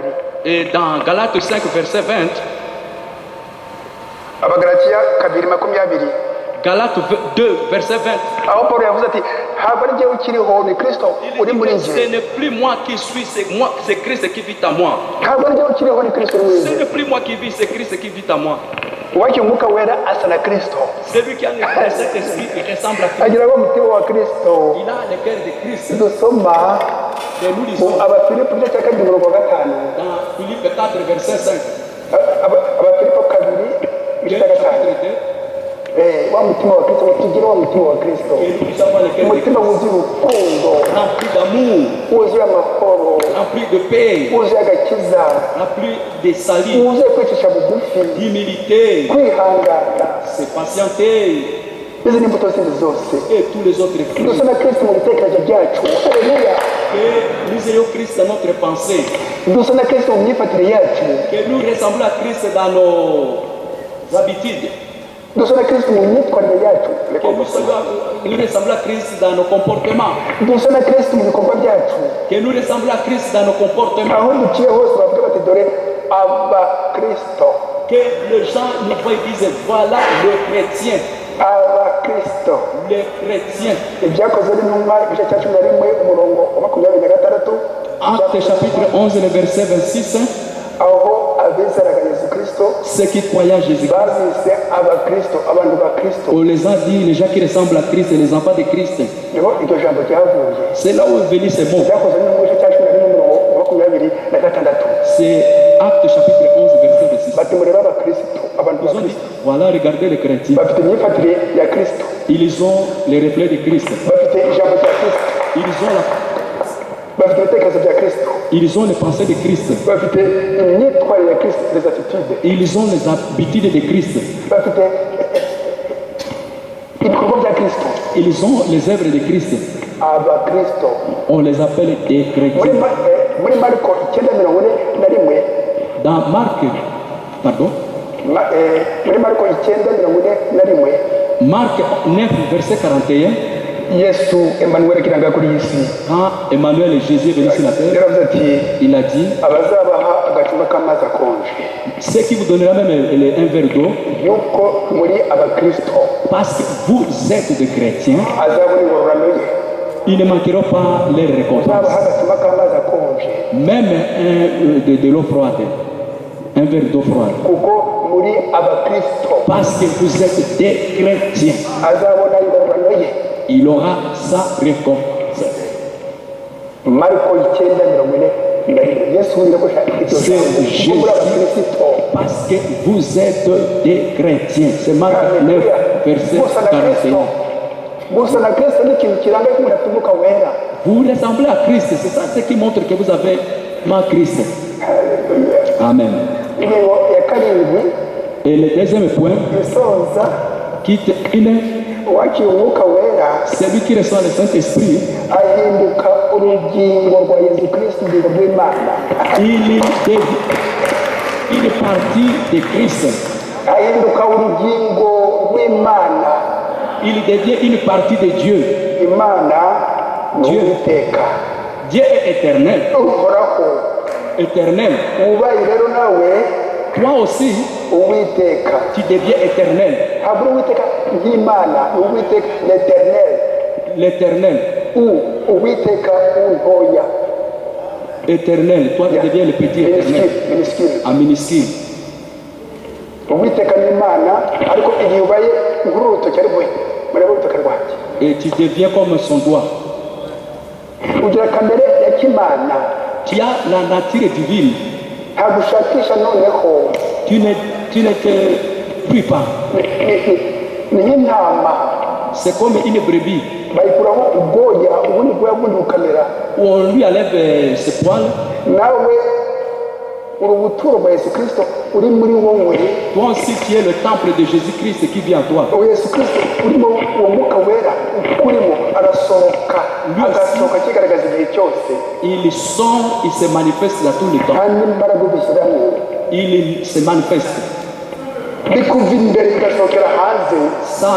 Et dans Galates 5, verset 20,
Abagalatiya 2:20,
Galates 2, verset 20,
aho Paul yavuze ati ntabwo ari jyewe ukiriho ni Kristo uri muri
ce
njye.
n'est plus moi qui suis, c'est Christ qui vit en moi.
ntabwo ari jyewe ukiriho ni Kristo uri muri
Ce
njye.
n'est plus moi qui vis, c'est Christ qui vit en moi.
uwakira umwuka wera asa na Kristo,
Celui qui a le Saint-Esprit, il ressemble à Christ.
agira wo mutima wa Kristo.
Il a le cœur de Christ.
dusoma
Et nous
mu
lisons
Abafilipi igice cya 2 umurongo wa 5.
dans Philippe 4, verset 5.
Abafilipi 2 igice cya 5. wa mutima wa Kristo, tugire wa mutima wa Kristo,
Et nous avons le cœur de
umutima
Christ,
wuzuye urukundo,
rempli d'amour,
wuzuye amahoro,
rempli de paix,
wuzuye agakiza,
rempli de salut,
wuzuye kwicisha bugufi,
d'humilité,
kwihangana.
c'est patienter
izi ni imbuto zindi zose.
et tous les autres fruits.
dusa na Kristo mu bitekerezo byacu. Haleluya.
Que nous ayons Christ dans notre pensée,
dusa na Kristo mu myifatire yacu.
que nous ressemblons à Christ dans nos habitudes,
dusa na Kristo mu myitwarire yacu.
que nous ressemblons à Christ dans nos comportements,
dusa na Kristo mu bikorwa byacu.
que nous ressemblons à Christ dans nos comportements,
aho duciye hose bavuga bati dore abakristo,
que les gens nous voient et disent voilà le chrétien,
abakristo.
le chrétien.
ibyakozwe n'intumwa igice cya 11 umurongo wa 26.
Acte chapitre 11, le verset 26,
aho abizeraga Yesu Kristo
ceux qui croyaient à Jésus,
babise abakristo, abantu ba Kristo.
on les a dit les gens qui ressemblent à Christ et les enfants de Christ.
niho iryo jambo ryavuye.
C'est là où est venu ce mot.
byakozwe n'intumwa igice cya 11 umurongo wa 26.
C'est Acte chapitre 11, verset 26.
bati murebe abakristo, abantu ba
Ils ont dit,
Kristo
voilà, regardez les chrétiens.
bafite imyifatire ya Kristo,
Ils ont les reflets de Christ.
bafite ijambo rya Kristo, bafite ibitekerezo bya Kristo,
Ils ont les pensées de Christ.
bafite imyitwarire ya Kristo, les attitudes,
Ils ont les habitudes de Christ.
bafite ibikorwa bya Kristo.
Ils ont les œuvres de Christ.
abakristo
On les appelle des chrétiens.
muri Marko 9:41,
Dans Marc, pardon,
muri Marko 9:41,
Marc 9, verset 41,
Yesu Emmanuel kiranga kuri iyi si
quand Emmanuel et Jésus est venu sur la terre,
yaravuze ati
il a dit,
abazabaha agacuma k'amazi akonje
ce qui vous donnera même un verre d'eau,
yuko muri abakristo
parce que vous êtes des chrétiens,
azabona ingororano ye.
ils ne manqueront pas leur récompense.
azabaha agacuma k'amazi akonje
Même de l'eau froide, un verre d'eau froide.
kuko muri abakristo
Parce que vous êtes des chrétiens,
azabona ingororano ye.
il aura sa récompense.
Marko 9:41, Yesu wenda ko shaka
C'est Jésus.
muri abakristo.
Parce que vous êtes des chrétiens. C'est Marc 9, verset 41.
gusa na Kristo ni ikintu kiranga ko umuntu atubuka wera.
Vous ressemblez à Christ. C'est ça ce qui montre que vous avez ma Christ. Amen.
Ingingo ya karindwi
Et le deuxième point,
isoza,
qui termine,
uwakira umwuka wera
celui qui reçoit le Saint-Esprit,
ahinduka urugingo rwa Yesu Kristo, urugingo rw'Imana.
il est parti de Christ.
ahinduka urugingo rw'Imana.
Il devient une partie de Dieu.
Imana ni
Dieu,
uwiteka
Dieu est éternel.
uhoraho.
Éternel.
ubaye rero nawe
Toi aussi,
uwiteka
tu deviens éternel.
ntabwo uri uwiteka nk'imana, ni uwiteka l'eternel,
L'éternel.
uwiteka untoya,
Éternel. Toi, tu deviens le petit éternel.
minisitiri.
En minuscule.
uwiteka ni imana, ariko igihe ubaye nk'uru rutoki ari rwe murebe urutoki rwanjye,
Et tu deviens comme son doigt.
ugira kamere ya kimana,
Tu as la nature divine.
ntabwo ushakisha noneho,
Tu ne te pries pas.
ni nk'intama
C'est comme une brebis
bayikuraho ubwoya, ubundi bwoya bundi bukamera.
où on lui enlève ses poils.
nawe uri ubuturo bwa yesu kirisito uri muri wowe,
Toi aussi, tu es le temple de Jésus-Christ qui vit en toi.
uwo yesu kirisito urimo, uwo mwuka wera ukurimo arasohoka, agasohoka akigaragaza igihe cyose,
Il sort, il se manifeste à tout le temps.
nta n'imbaraga ubishyiramo,
Il se manifeste.
bikuva imbere bigasohokera hanze,
Ça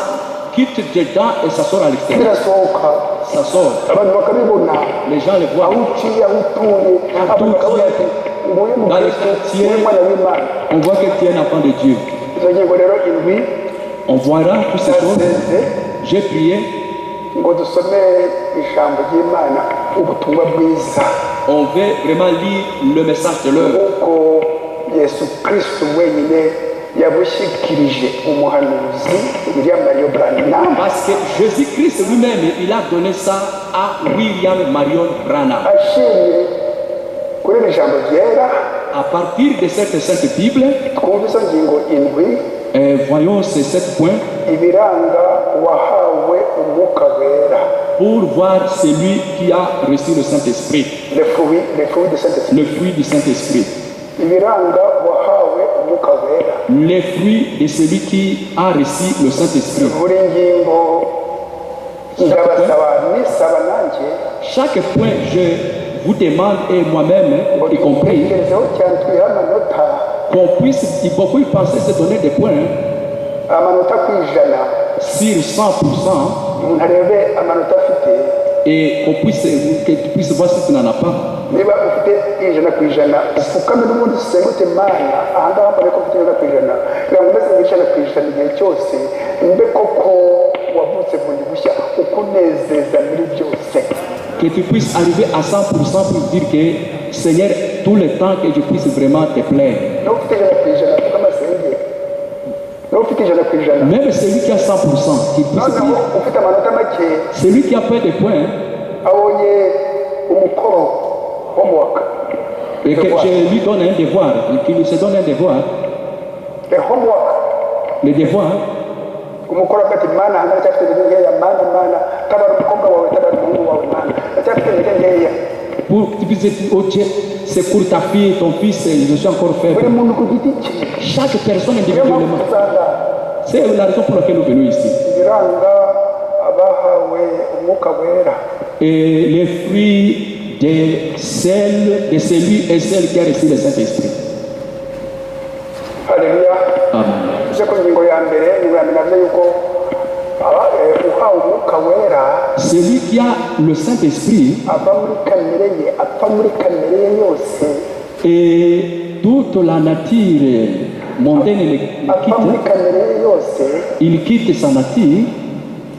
quitte dedans et ça sort à l'extérieur.
birasohoka
Ça sort.
abantu bakabibona,
Les gens le
aho
voient.
uciye aho utuye, abantu bakabona ati nguyu mu
Dans le
kristo
quartier.
ni umwana w'imana.
On voit que tu es un enfant de Dieu.
izo ngingo rero indwi
On verra toutes ces choses.
zasenze
J'ai prié.
ngo dusome ijambo ry'imana, ubutumwa bwiza,
On veut vraiment lire le message de l'œuvre.
nk'uko yesu kirisito wenyine yabushyikirije umuhanuzi william marion branham,
Parce que Jésus-Christ lui-même, il a donné ça à William Marion Branham.
ashingiye kuri iri jambo ryera.
À partir de cette sainte Bible,
twumve izo ngingo indwi,
voyons ces 7 points
ibiranga uwahawe umwuka wera,
pour voir celui qui a reçu le Saint-Esprit,
le fruit du Saint-Esprit,
le fruit du Saint-Esprit,
ibiranga uwahawe umwuka wera.
les fruits de celui qui a reçu le Saint-Esprit.
buri ngingo ndabasaba nisaba nanjye
Chaque point, je vous demande, et moi-même, y compris,
dutekerezeho cyane twiha amanota,
qu'on puisse, il faut y penser, se donner des points
amanota ku ijana,
sur 100%,
umuntu arebe amanota afite.
et que tu puisses voir si tu n'en as pas.
niba ufite ijana ku ijana upfukame n'ubundi usenge uti mana ahangaha mbone ko ufite ijana ku ijana, kugira ngo umeze nk'ijana ku ijana igihe cyose, mbe koko wavutse bundi bushya ukunezeza muri byose.
Que tu puisses arriver à 100% pour dire que Seigneur, tout le temps que je puisse vraiment te plaire.
niba ufite ijana ku ijana upfukame asenge, niba ufite ijana ku ijana,
Même celui qui a 100%, qui puisse
noneho
dire,
ufite amanota make,
celui qui a peu de points,
abonye umukoro homework,
et que je lui donne un devoir, et qu'il se donne un devoir,
homework,
le devoir,
umukoro afite mana hano ndacyafite intege nkeya, mana tabara umukobwa wawe, tabara umuhungu wawe, mana ndacyafite intege nkeya.
pour que tu puisses dire, oh Dieu, c'est pour ta fille, ton fils, je suis encore
buri
faible.
muntu ku giti cye.
Chaque personne
niyo mpamvu
individuellement.
usanga
C'est la raison pour laquelle nous venons ici.
ibiranga abahawe umwuka wera,
Et les fruits de celui et celle qui a reçu le Saint-Esprit.
haleluya.
Amen.
uje ku ngingo ya mbere, ingingo ya mbere navuze yuko uhawe umwuka wera
Celui qui a le Saint-Esprit
ava muri kamere ye, apfa muri kamere ye yose,
et toute la nature mondaine le
apfa muri
quitte,
kamere ye yose,
il quitte sa nature,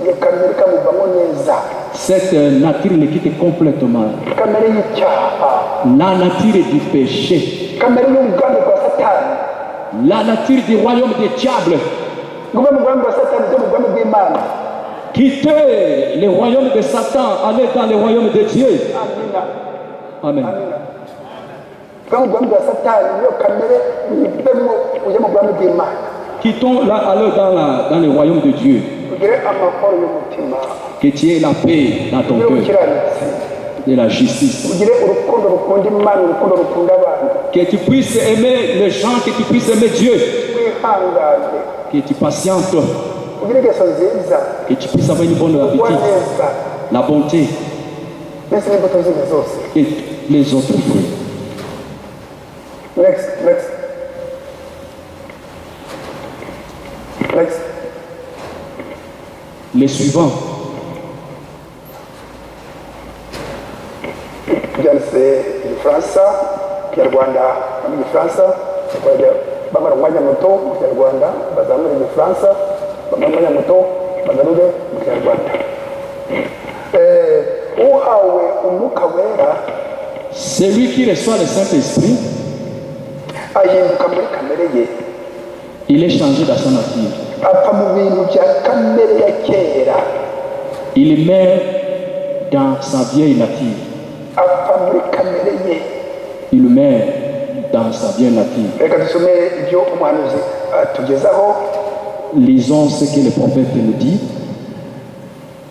iyo kamere ikamuvamo neza,
cette nature le quitte complètement.
kamere y'icyaha,
La nature du péché,
kamere y'ubwami bwa satani,
la nature du royaume des diables,
nguve mu bwami bwa satani byo mu bwami bw'imana.
quitter le royaume de Satan, aller dans le royaume de Dieu.
amina
Amen.
amina. bwa mu bwami bwa satani niyo kamere ivemo ujye mu bwami bw'imana,
Quittons là, allons dans le royaume de Dieu.
ugire amahoro y'umutima,
Que tu aies la paix dans ton
ugire
cœur,
ubukiranutsi,
de la justice.
ugire urukundo rukunda imana, urukundo rukunda abantu,
Que tu puisses aimer les gens, que tu puisses aimer Dieu.
wihangane,
Que tu patientes,
ugire ingeso nziza,
que tu puisses avoir une bonne
ugwa
appétit,
neza,
la bonté
ndetse n'imbuto zindi zose.
et les autres fruits.
next
Les suivants.
bavuze igifaransa ikinyarwanda no mu gifaransa bamara umwanya muto mu kinyarwanda bazamura igifaransa bamara umwanya muto bagarure mu kinyarwanda. Uhawe umwuka wera,
celui qui reçoit le Saint-Esprit,
ahinduka muri kamere ye,
il est changé dans sa nature.
apfa mu bintu bya kamere ya kera,
Il met dans sa vieille nature.
apfa muri kamere ye.
Il met dans sa vieille nature.
Reka dusome ibyo umuhanuzi atugezaho
Lisons ce que le prophète nous dit.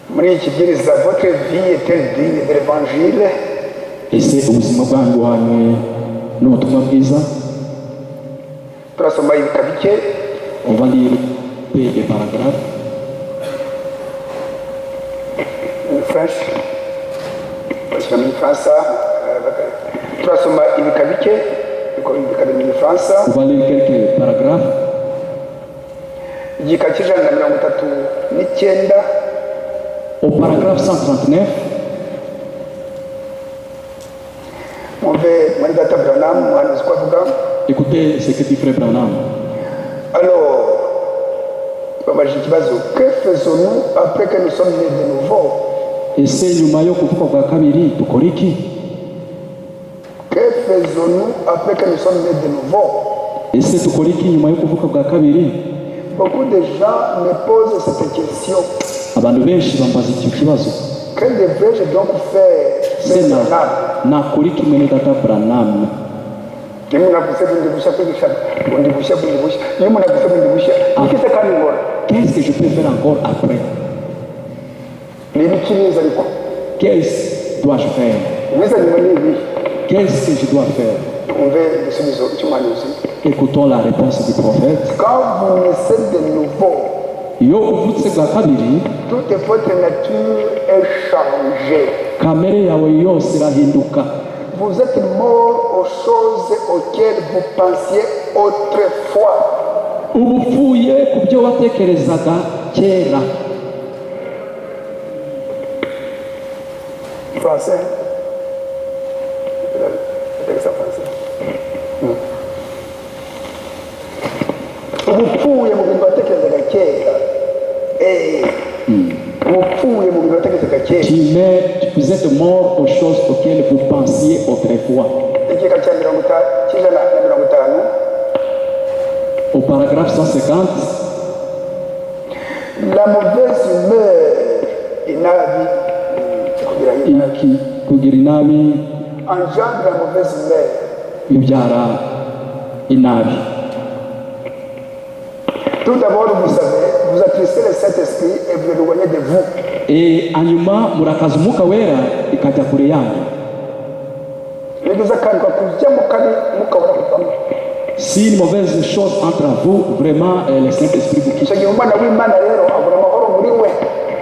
muri iki kibwiriza, votre vie est-elle digne de l'évangile?
Ese ubuzima bwanyu buhwanye n'ubutumwa bwiza?
Turasoma ibika bike.
On va lire des paragraphes.
Une French, bashyira mu gifaransa. Turasoma ibika bike, ibika biri mu gifaransa.
On va lire quelques paragraphes.
Igika cy'ijana na 39.
Au paragraphe 139,
mwumve muri data Branham umuhanuzi ko avuga.
écoutez ce que dit Frère Branham.
Alors, babajije ikibazo, que faisons-nous après que nous sommes nés de nouveau?
Ese nyuma yo kuvuka bwa kabiri dukora iki?
Que faisons-nous après que nous sommes nés de nouveau?
Ese dukora iki nyuma yo kuvuka bwa kabiri?
Beaucoup de gens me posent cette question.
Abantu benshi bambaza icyo kibazo.
Que devrais-je donc faire?
Se nakora iki mwene data Branham?
Iyo umuntu avuze bundi bushya kwigisha bundi bushya. Iyo umuntu avuze bundi bushya, ikise kandi ngora.
Qu'est-ce que je peux faire encore après?
Ni ibiki biza ariko?
Qu'est-ce dois-je faire?
Ibiza nyuma ni ibi.
Qu'est-ce que je dois faire?
Twumve igisubizo cy'umuhanuzi.
Écoutons la réponse du prophète.
Quand vous naissez de nouveau,
Iyo uvutse bwa kabiri,
toute votre nature est changée.
kamere yawe yose irahinduka.
Vous êtes mort aux choses auxquelles vous pensiez autrefois.
Uba upfuye ku byo watekerezaga kera.
Français. Avec ça français. Uba upfuye mu bintu watekerezaga kera. Uba upfuye mu bintu watekerezaga kera.
Vous êtes mort aux choses auxquelles vous pensiez autrefois.
Igika cya 150.
Au paragraphe 150,
La mauvaise humeur inabi
kugira inabi
engendre la mauvaise humeur.
bibyara inabi.
Tout d'abord, vous savez, vous attristez le Saint-Esprit et vous l'éloignez de vous.
Hanyuma murakaza umwuka wera ikajya kure yanyu.
Nigize akantu kakujyamo kabi mukabura kuvamo.
Si une mauvaise chose entre vous, vraiment le Saint-Esprit vous quitte.
Icyo gihe umwana w'Imana rero abura amahoro muri we.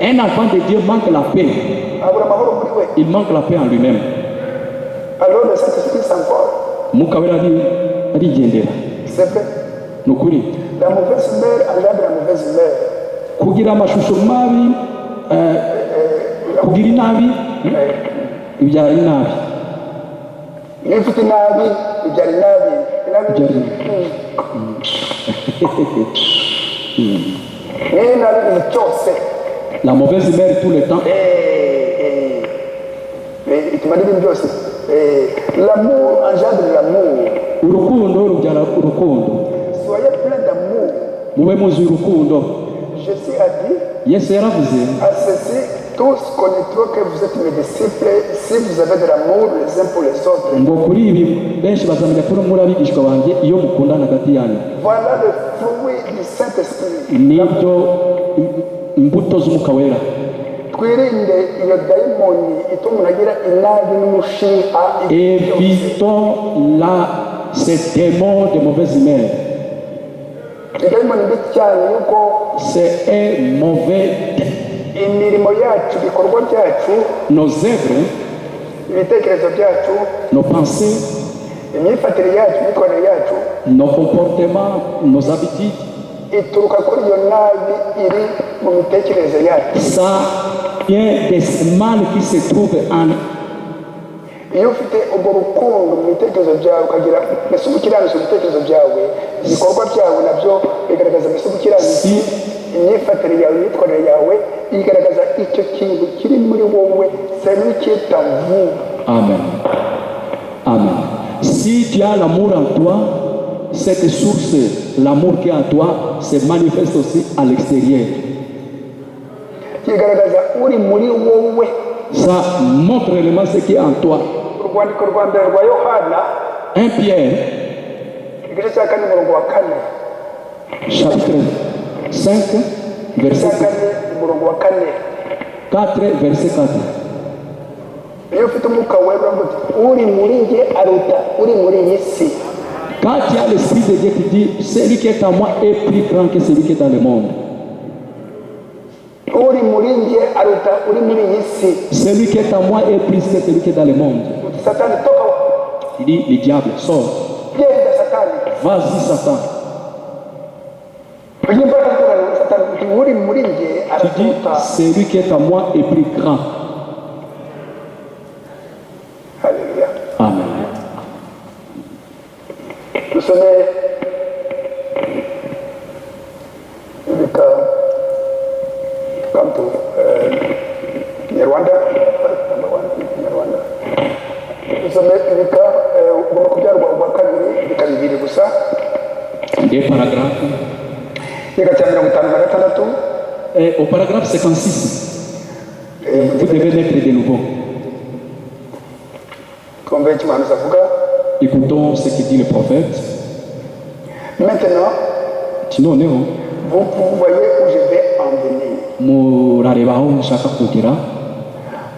Un enfant de Dieu manque la paix.
Abura amahoro muri we.
Il manque la paix en lui-même.
Alors le Saint-Esprit s'envole.
Umwuka wera arigendera.
C'est vrai.
Ni ukuri.
La mauvaise humeur engendre la mauvaise humeur.
Kugira amashusho mabi, kugira inabi ibyara inabi.
Niba ufite inabi ibyara inabi.
La mauvaise humeur tout le temps.
L'amour engendre l'amour.
Urukundo rubyara urukundo.
Soyez plein d'amour.
Mube muzi urukundo.
Jésus a dit
Yesu yaravuze,
à ceci, tous connaîtront que vous êtes mes disciples si vous avez de l'amour les uns pour les autres.
ngo kuri ibi benshi bazamenya ko muri abigishwa banjye iyo mukundana hagati yanyu.
Voilà le fruit du Saint-Esprit.
Nibyo imbuto z'umwuka wera.
Twirinde iyo dayimoni ituma umuntu agira inabi n'umushiha.
Évitons ces démons de mauvaise humeur.
Dayimoni mbi cyane yuko
C'est un mauvais.
imirimo yacu, ibikorwa byacu,
Nos œuvres,
ibitekerezo byacu,
nos pensées,
imyifatire yacu, imyitwarire yacu
nos comportements, nos habitudes,
ituruka kuri iyo nabi iri mu mitekerereze yacu.
ça vient des mal qui se trouvent en
iyo ufite urwo rukundo mu bitekerezo byawe ukagira mbese ubukiranutsi mu bitekerezo byawe ibikorwa byawe nabyo bigaragaza mbese ubukiranutsi imyifatire yawe imyitwarire yawe igaragaza icyo kintu kiri muri wowe celui qui est en vous.
Amen. Amen. Si tu as l'amour en toi, cette source, l'amour qui est en toi, se manifeste aussi à l'extérieur.
kigaragaza uri muri wowe.
Ça montre réellement ce qui est en toi.
urwandiko rwa mbere rwa Yohana
1 Pierre,
igice cya kane umurongo wa kane
chapitre 5, verset
cya kane umurongo wa kane
4, verset 4.
iyo ufite umwuka wera uravuga uti uri muri njye aruta uri muri iyi si.
Quand tu as l'Esprit de Dieu qui dit, celui qui est en moi est plus grand que celui qui est dans le monde.
uri muri njye aruta uri muri iyi si.
Celui qui est en moi est plus que celui qui est dans le monde.
uti satani toka
Il dit, le diable, sort.
genda satani.
Vas-y, Satan.
uyu imbaraga z'Imana muri satani uti uri muri njye
Tu dis,
aratuta.
celui qui est en moi est plus grand.
Haleluya.
Amen.
dusome ibika kantu nyarwanda dusome ibika ugomba kubyarwa ubwa kabiri ibika bibiri gusa.
Des paragraphes.
igika cya 56
Et au paragraphe 56, vous devez naître de nouveau.
twumve icyo umuhanuzi avuga.
Écoutons ce que dit le prophète.
Maintenant
Sinon, Néo,
vous voyez où je vais en venir.
murarebaho nshaka kugera.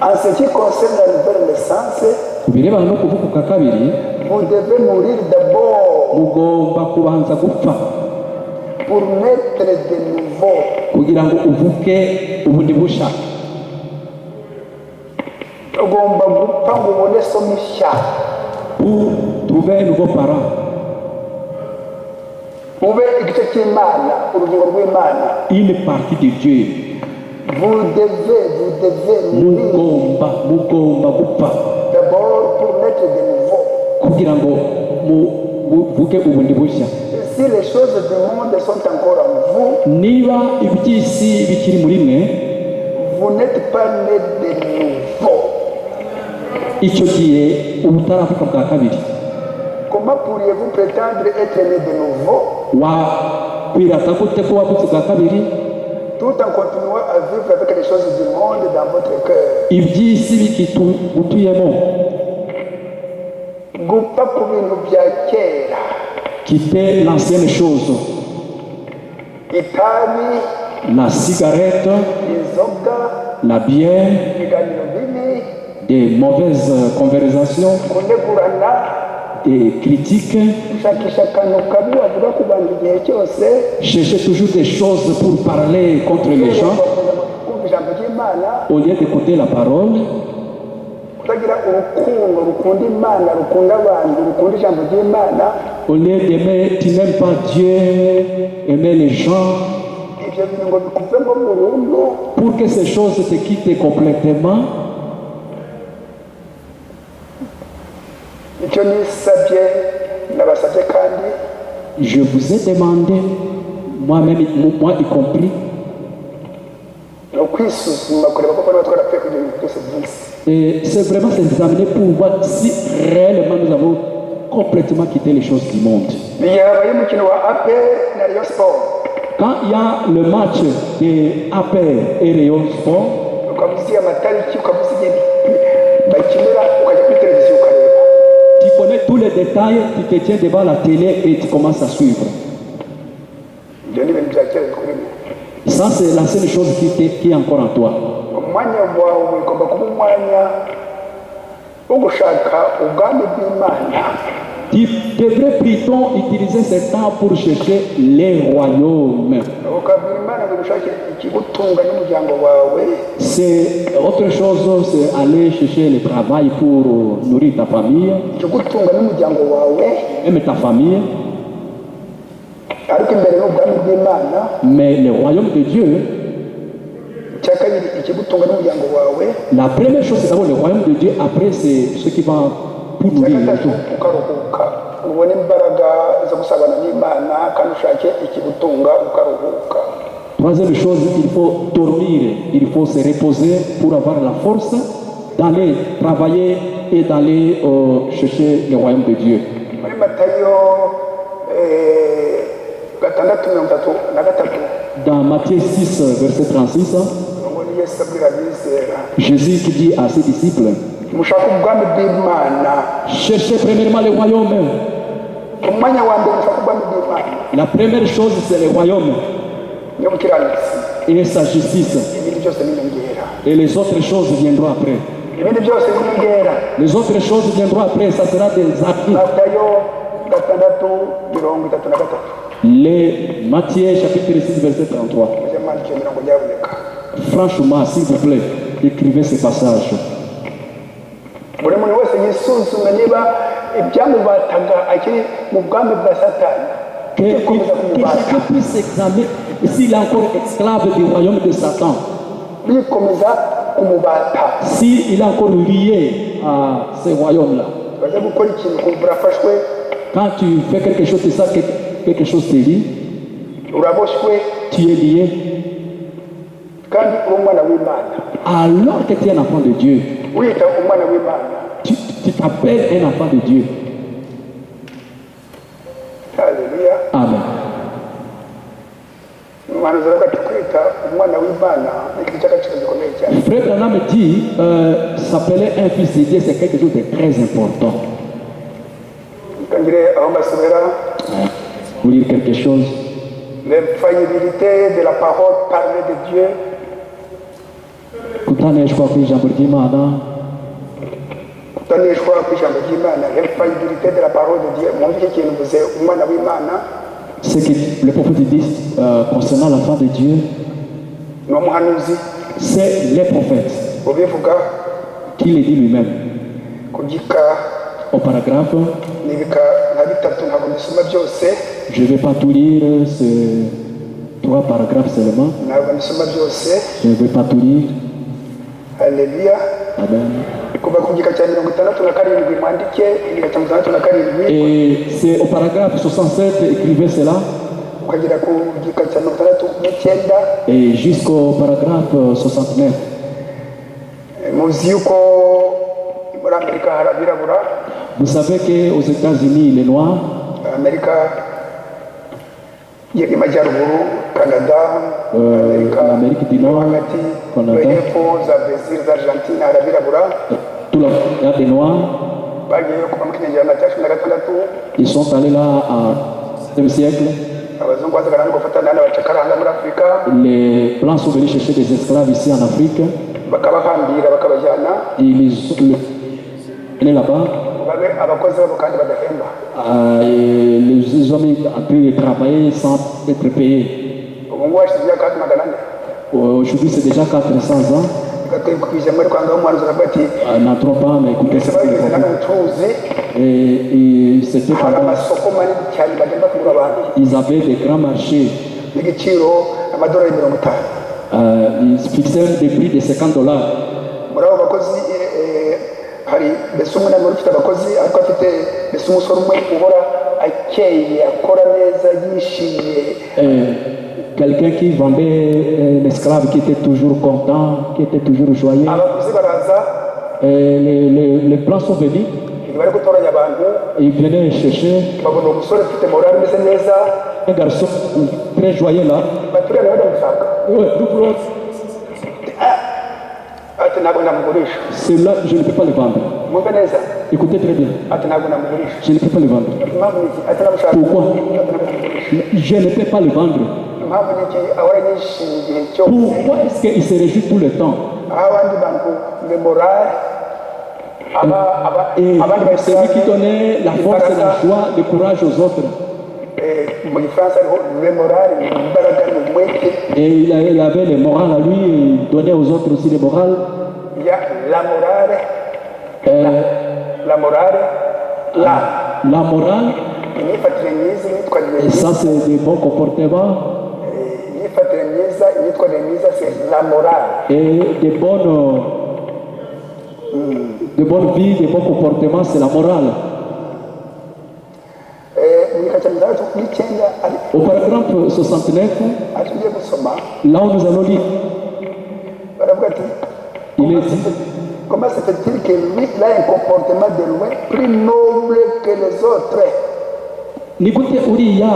En ce qui concerne la nouvelle naissance,
Ku birebana no kuvuka kabiri,
vous devez mourir d'abord
mugomba kubanza gupfa
pour naître de nouveau.
kugira ngo uvuke ubundi busha.
ugomba gupfa ngo ubone so mushya.
Pour trouver un nouveau parent,
ube igice cy'Imana, urugingo rw'Imana.
une partie de Dieu.
Vous devez mourir
Mugomba gupfa
d'abord pour naître de nouveau.
kugira ngo muvuke ubundi bushya.
Si les choses du monde sont encore en vous,
Niba iby'isi bikiri muri mwe,
vous n'êtes pas né de nouveau.
icyo gihe ubutaravuka bwa kabiri.
Comment pourriez-vous prétendre être né de nouveau
Wakwirata gute ko wavutse bwa kabiri
tout en continuant à vivre avec les choses du monde dans votre cœur?
iby'isi bikitugutuyemo?
Gupfa ku bintu bya kera,
Quitter l'ancienne chose,
itabi,
la cigarette,
inzoga,
la bière,
ibiganiro bibi,
des mauvaises conversations,
kunegurana,
des critiques,
gushakisha akantu kabi wavuga ku bantu igihe cyose,
chercher toujours des choses pour parler contre les gens
kumva ijambo ry'Imana,
au lieu d'écouter la parole,
kutagira urukundo rukunda Imana, rukunda abantu, rukunda ijambo ry'Imana.
au lieu d'aimer, tu n'aimes pas Dieu, aimer les gens.
Ibyo bintu ngo bikuvemo burundu.
Pour que ces choses te quittent complètement,
icyo nisabye nabasabye kandi
je vous ai demandé, moi-même, moi y compris,
ni ukwisuzuma kureba koko niba twarapfuye kugira ibintu byose by'isi.
et c'est vraiment s'examiner pour voir si réellement nous avons complètement quitté les choses du monde.
igihe habaye umukino wa APR na Rayon Sport,
Quand il y a le match de APR et Rayon Sport,
ukaba uzi amatariki, ukaba uzi igihe bakinira, ukajya kuri televiziyo ukareba.
tu connais tous les détails, tu te tiens devant la télé et tu commences à suivre.
ibyo ni ibintu bya kera bikuri mwe.
Ça, c'est la seule chose qui est encore en toi.
umwanya wawe ugomba kuba umwanya wo gushaka ubwami bw'Imana.
Tu devrais plutôt utiliser ce temps pour chercher les royaumes.
ukabwira Imana ngo ushake ikigutunga n'umuryango wawe.
C'est autre chose, c'est aller chercher le travail pour nourrir ta famille,
ikigutunga n'umuryango wawe,
même ta famille.
ariko imbere n'ubwami bw'Imana
Mais le royaume de Dieu,
icya kabiri ikigutunga n'umuryango wawe,
La première chose, c'est d'abord le royaume de Dieu. Après, c'est ce qui va pour
icya
nourrir le
gatatu
tout.
ukaruhuka, ubone imbaraga zo gusabana n'Imana kandi ushake ikigutunga ukaruhuka.
Troisième chose, il faut dormir, il faut se reposer pour avoir la force d'aller travailler et d'aller chercher le royaume de Dieu.
Muri Matayo 6:33
Dans Matthieu 6, verset 36,
ngo ni Yesu abwira abizera,
Jésus qui dit à ses disciples,
mushaka ubwami bw'Imana,
cherchez premièrement le royaume.
umwanya wa mbere mushaka ubwami bw'Imana
La première chose, c'est le royaume
n'ubukiranutsi,
et sa justice.
ibindi byose n'inyongera,
Et les autres choses viendront après.
ibindi byose n'inyongera.
Les autres choses viendront après, ça sera des acquis.
Matayo 6:33
Les Matthieu chapitre 6, verset 33.
mujye mwandika iyo mirongo nyabuneka.
Franchement, s'il vous plaît, écrivez ce passage.
Buri muntu wese yisuzume niba ibyamubataga akiri mu bwami bwa Satani
Que
bikomeza kumubata,
chacun puisse s'examiner s'il est encore esclave du royaume de Satan,
bikomeza kumubata,
s'il est encore lié à ce royaume-là.
bajya gukora ikintu kumva urafashwe,
Quand tu fais quelque chose, tu sais que quelque chose te lie,
uraboshywe
tu es lié,
kandi uri umwana w'Imana,
alors que tu es un enfant de Dieu.
wiyita umwana w'Imana.
Tu t'appelles un enfant de Dieu.
Haleluya.
Amen.
Umuhanuzi aravuga ati kwita umwana w'Imana ni ikintu cy'agaciro gikomeye cyane.
Frère Branham dit, s'appeler un fils de Dieu, c'est quelque chose de très important.
Kangire aho mbasomera
Vous lire quelque chose.
l'infaillibilité de la parole parlée de Dieu,
Kutaneshwa kw'ijambo ry'Imana,
kutaneshwa kw'ijambo ry'Imana, l'infaillibilité de la parole de Dieu. Mwumve iki kintu mvuze umwana w'Imana
ce que le prophète dit concernant l'enfant de Dieu,
ni umuhanuzi
c'est les prophètes
ubivuga
qui le dit lui-même.
ku gika
Au paragraphe,
ni ibika nka bitatu, ntabwo mbisoma byose,
je ne vais pas tout lire, c'est 3 paragraphes seulement.
ntabwo mbisoma byose.
Je ne vais pas tout lire.
Haleluya.
Amen.
Kuva ku gika cya 67 mwandike igika cya 67
Et c'est au paragraphe 67, écrivez cela,
ukagera ku gika cya 69
et jusqu'au paragraphe 69.
muzi yuko muri Amerika hari abirabura,
Vous savez qu'aux États-Unis, les Noirs,
Amerika y'Amajyaruguru, Canada, Amerika
l'Amérique du
yo
Nord,
hagati,
Canada.
yo hepfo, za Brazil, za Argentine hari abirabura
tout le il y a des Noirs,
bagiye kuva mu kinyejana cya 16,
ils sont allés là à 7e siècle.
abazungu bazaga no gufatana n'abacakara hano muri Afurika,
Les Blancs sont venus chercher des esclaves ici en Afrique.
bakabahambira bakabajyana
Ils venaient là-bas.
babe abakozi babo kandi badahemba.
Et les hommes ont pu travailler sans être payés.
Ubu ngubu hashize imyaka hafi 400.
Aujourd'hui, c'est déjà 400 ans.
gateye ku ijambo ariko ahangaha umuhanuzi aravuga ati
N'entrons pas, mais écoutez
mbese
ce qu'il
bageze
faut.
hano ubucuruzi,
Et c'était
hari
pendant.
amasoko manini cyane bagenda kugura abantu
Ils avaient des grands marchés.
n'igiciro amadolari 50.
Ils fixaient des prix de $50.
Muri abo bakozi hari mbese umwe nawe ufite abakozi ariko afite mbese umusore umwe uhora akeye akora neza yishimye.
Quelqu'un qui vendait un esclave qui était toujours content, qui était toujours joyeux.
Abaguzi baraza
Les plans sont venus,
bari gutoranya abantu,
ils venaient chercher
babona umusore ufite morale imeze neza,
un garçon très joyeux là.
baturanye badamushaka
Ouais, nous voulons-
ati ntabwo namugurisha.
Celui-là, je ne peux pas le vendre.
Mwumve neza,
Écoutez très bien,
ati ntabwo namugurisha.
je ne peux pas le vendre.
Impamvu ni iki? Ati namushaka.
Pourquoi?
Ati namugurisha.
Je ne peux pas le vendre.
Impamvu ni iki? Ahora yishimye igihe cyose,
Pourquoi est-ce qu'il se réjouit tout le temps?
aho abandi bantu le morale
Et
abandi
c'est lui qui donnait la force, la joie, le courage aux autres.
mu gifaransa hariho le morale ni imbaraga ni umwete.
Et il avait le moral à lui, et il donnait aux autres aussi le moral.
Il y a la morale, la morale,
La morale,
imyifatire myiza, imyitwarire
et
myiza,
ça c'est des bons comportements.
imyifatire myiza, imyitwarire myiza, c'est la morale.
Et de bonnes vies, de bons comportements, c'est la morale.
Mu gika cya mirongo itatu n'icyenda
Au paragraphe 69,
tugiye gusoma
là où nous allons lire,
baravuga ati
il est dit,
comment se fait-il que lui il a un comportement de loin plus noble que les autres?
ni gute uriya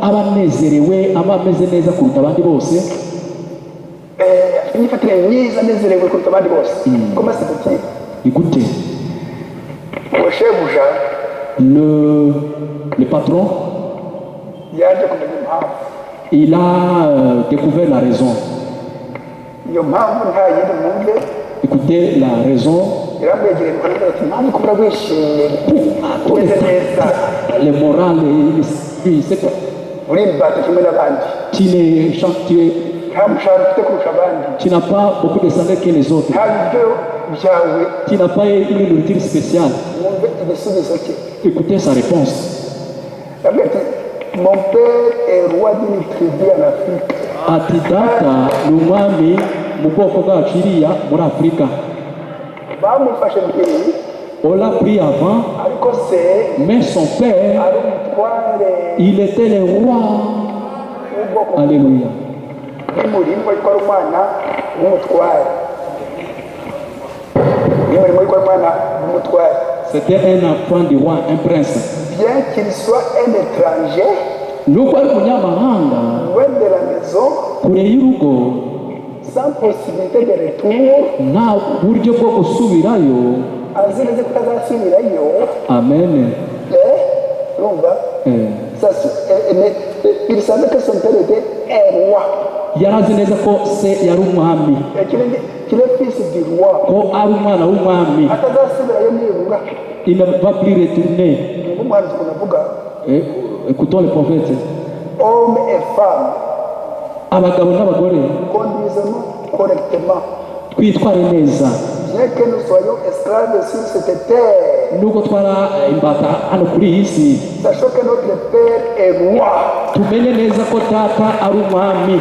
aba anezerewe, aba ameze neza kuruta abandi bose?
imyifatire myiza anezerewe kuruta abandi bose. Comment se fait-il?
Ni gute
uwo shebuja
le patron,
yaje kumenya impamvu.
il a découvert la raison.
Iyo mpamvu nta yindi mwumve,
Écoutez la raison.
iramwegereye ikavuga ati mpamvu kubura wishimye umeze neza,
Le moral, l'esprit, c'est quoi?
uri imbata kimwe n'abandi,
Tu
nta mushahara ufite kurusha abandi,
n'as pas beaucoup de salaire que les autres.
nta biryo byawe.
Tu n'as pas une nourriture spéciale.
Mwumve igisubizo cye.
Écoutez sa réponse.
Avuga ati mon père est roi d'une tribu en Afrique.
Ati data ni umwami mu bwoko bwacu iriya muri Afurika.
Bamufashe mbere
On l'a pris avant,
ariko se
mais son père,
ari umutware
il était le roi.
w'ubwoko
Alléluia.
bw'umurimo ariko ari umwana w'umutware. N'umurimo ariko ari umwana w'umutware.
C'était un enfant du roi, un prince.
Bien qu'il soit un étranger,
Nubwo ari umunyamahanga,
loin de la maison,
kure y'urugo,
sans possibilité de retour,
nta buryo bwo gusubirayo.
azi neza ko atazasubirayo.
Amen.
Urumva?
Eh.
Il savait que son père était un roi.
Yari azi neza ko se yari umwami,
Qu'il est fils du roi.
ko ari umwana w'umwami.
Atazasubirayo nibura.
Il ne va plus retourner.
Ni umuhanzi ukuntu avuga,
Écoutons le prophète.
hommes et femmes,
Abagabo n'abagore,
conduisons-nous correctement.
twitware neza.
Bien que nous soyons esclaves sur cette terre,
Nubwo twara imbata hano kuri iyi si,
sachant que notre Père est roi.
tumenye neza ko data ari umwami.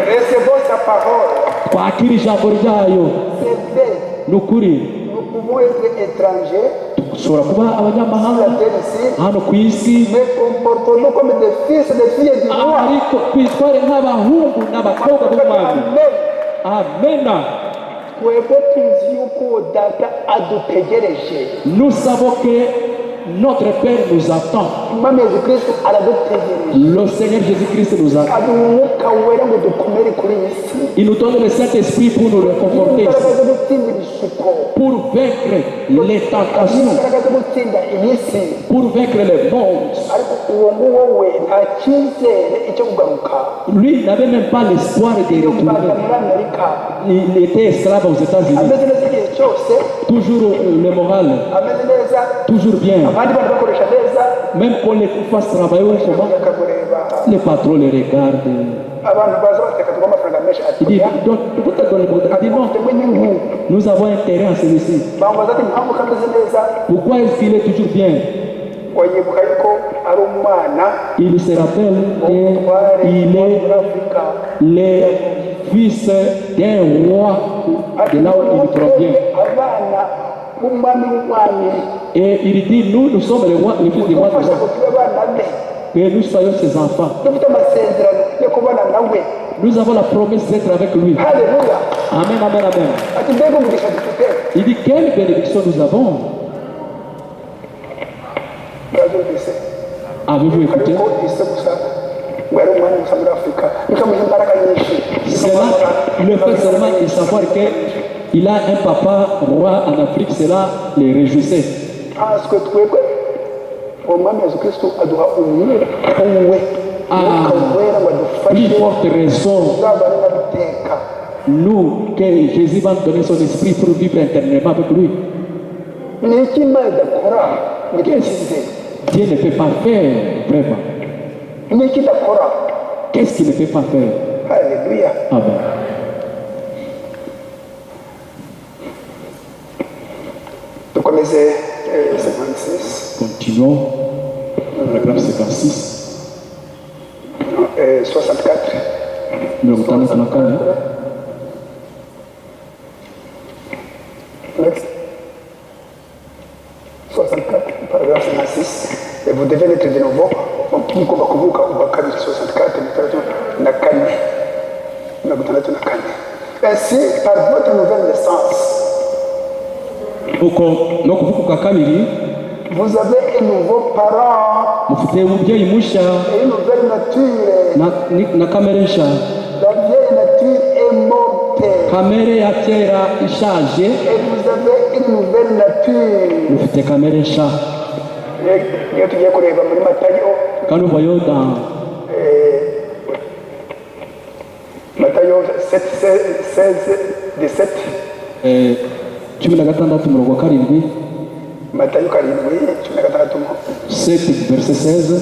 Recevons sa parole.
Twakira ijambo ryayo.
C'est vrai.
Ni ukuri,
Nous pouvons être étrangers
dushobora kuba
sur la
abanyamahanga
terre ici,
hano ku isi,
mais comportons-nous comme des fils et des filles du roi.
ariko twitware nk'abahungu n'abakobwa b'umwami.
Amen.
Amena.
Twebwe tuzi yuko data adutegereje.
Nous savons que notre Père nous attend.
Umwami Yesu Kristo aradutegereje.
Le Seigneur Jésus-Christ nous attend.
aduha umwuka wera ngo dukomere kuri iyi si.
Il nous donne le Saint-Esprit pour nous réconforter,
imbaraga zo gutsinda ibishuko,
pour vaincre les tentations,
imbaraga zo gutsinda iyi si.
pour vaincre les mondes.
Ariko uwo nguwo we nta cyizere icyo kugaruka.
Lui n'avait même pas l'espoir de
Yo kubanza
retourner.
muri Amerika
Il était esclave aux États-Unis.
ameze neza igihe cyose,
Toujours le moral,
ameze neza,
toujours bien.
abandi bana bakoresha neza,
Même qu'on les fasse travailler autrement,
akamureba.
les patrons les regardent.
Abantu baza bateka tuba amafaranga menshi
Il dit,
ati
donc, pourquoi t'as donné pour ça? Il dit non,
mufitemo inyungu.
nous avons intérêt à celui-ci.
Bambaza ati impamvu kameze neza,
Pourquoi est-ce qu'il est toujours bien?
wayibuka yuko ari umwana
Il se rappelle
w'umutware
qu'il
wo
est
muri Afurika.
le fils d'un roi de là où il provient.
Abana b'umwami w'umwami
Et il dit, nous sommes les rois, les fils des rois de
udufasha
roi.
ngo tube abana be,
Et nous soyons ses enfants.
dufite amasezerano yo kubana nawe.
Nous avons la promesse d'être avec lui.
Haleluya.
Amen, amen, amen.
Ati mbega umugisha dufite.
Il dit, quelle bénédiction nous avons.
Murabyumvise
Avez-vous écouté?
ariko ise gusa ngo ari umwami gusa muri Afurika bikamuha imbaraga nyinshi.
Cela, le fait seulement de savoir qu'il a un papa roi en Afrique, cela les réjouissait.
Nkanswe twebwe uwo mwami Yesu Kristo aduha umwuka we, umwuka wera ngo
Plus
adufashe
forte raison,
tuzabane n'abiteka.
nous, que Jésus va nous donner son esprit pour vivre éternellement avec lui.
Ni iki Imana idakora ngo idukize?
Dieu ne peut pas faire, vraiment.
Ni iki idakora?
Qu'est-ce qu'il ne peut pas faire?
Haleluya.
Amen.
Dukomeze 56,
Continuons. Paragraphe 56.
64.
Numéro 54.
devez naître de nouveau mugomba kuvuka ubwa kabiri 64 na kane mirongo itandatu na kane. Ainsi par votre nouvelle naissance
uko no kuvuka kwa kabiri
vous avez un nouveau parent
mufite umubyeyi mushya
et une nouvelle nature.
na kamere nshya.
La vieille nature est morte
Kamere ya kera ishaje
et vous avez une nouvelle nature.
mufite kamere nshya.
Iyo tugiye kureba muri Matayo
Quand nous voyons dans
Matayo 7, 16, 17
16 murongo wa karindwi,
Matayo 7,
7 verset 16,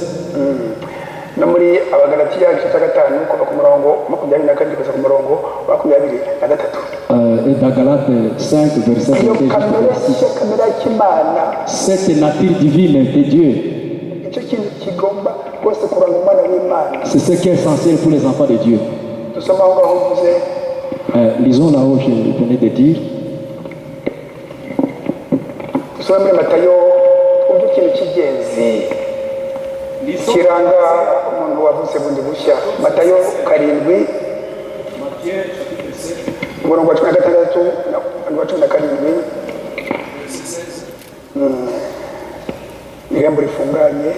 no muri Abagalatiya igice cya 5 kuva ku murongo 22 kugeza ku murongo 23.
et dans Galates 5 verset
Iyo
21.
kamere y'Imana,
Cette nature divine de Dieu,
icyo kintu kigomba rwose kuranga umwana w'Imana.
c'est ce qui est essentiel pour les enfants de Dieu.
Dusoma aho ngaho mvuze,
Lisons là-haut, je venais de dire.
dusome muri Matayo twumve ikintu cy'ingenzi kiranga umuntu wavutse bundi bushya. Matayo 7 umurongo wa 16 na 17. Ijambo rifunganye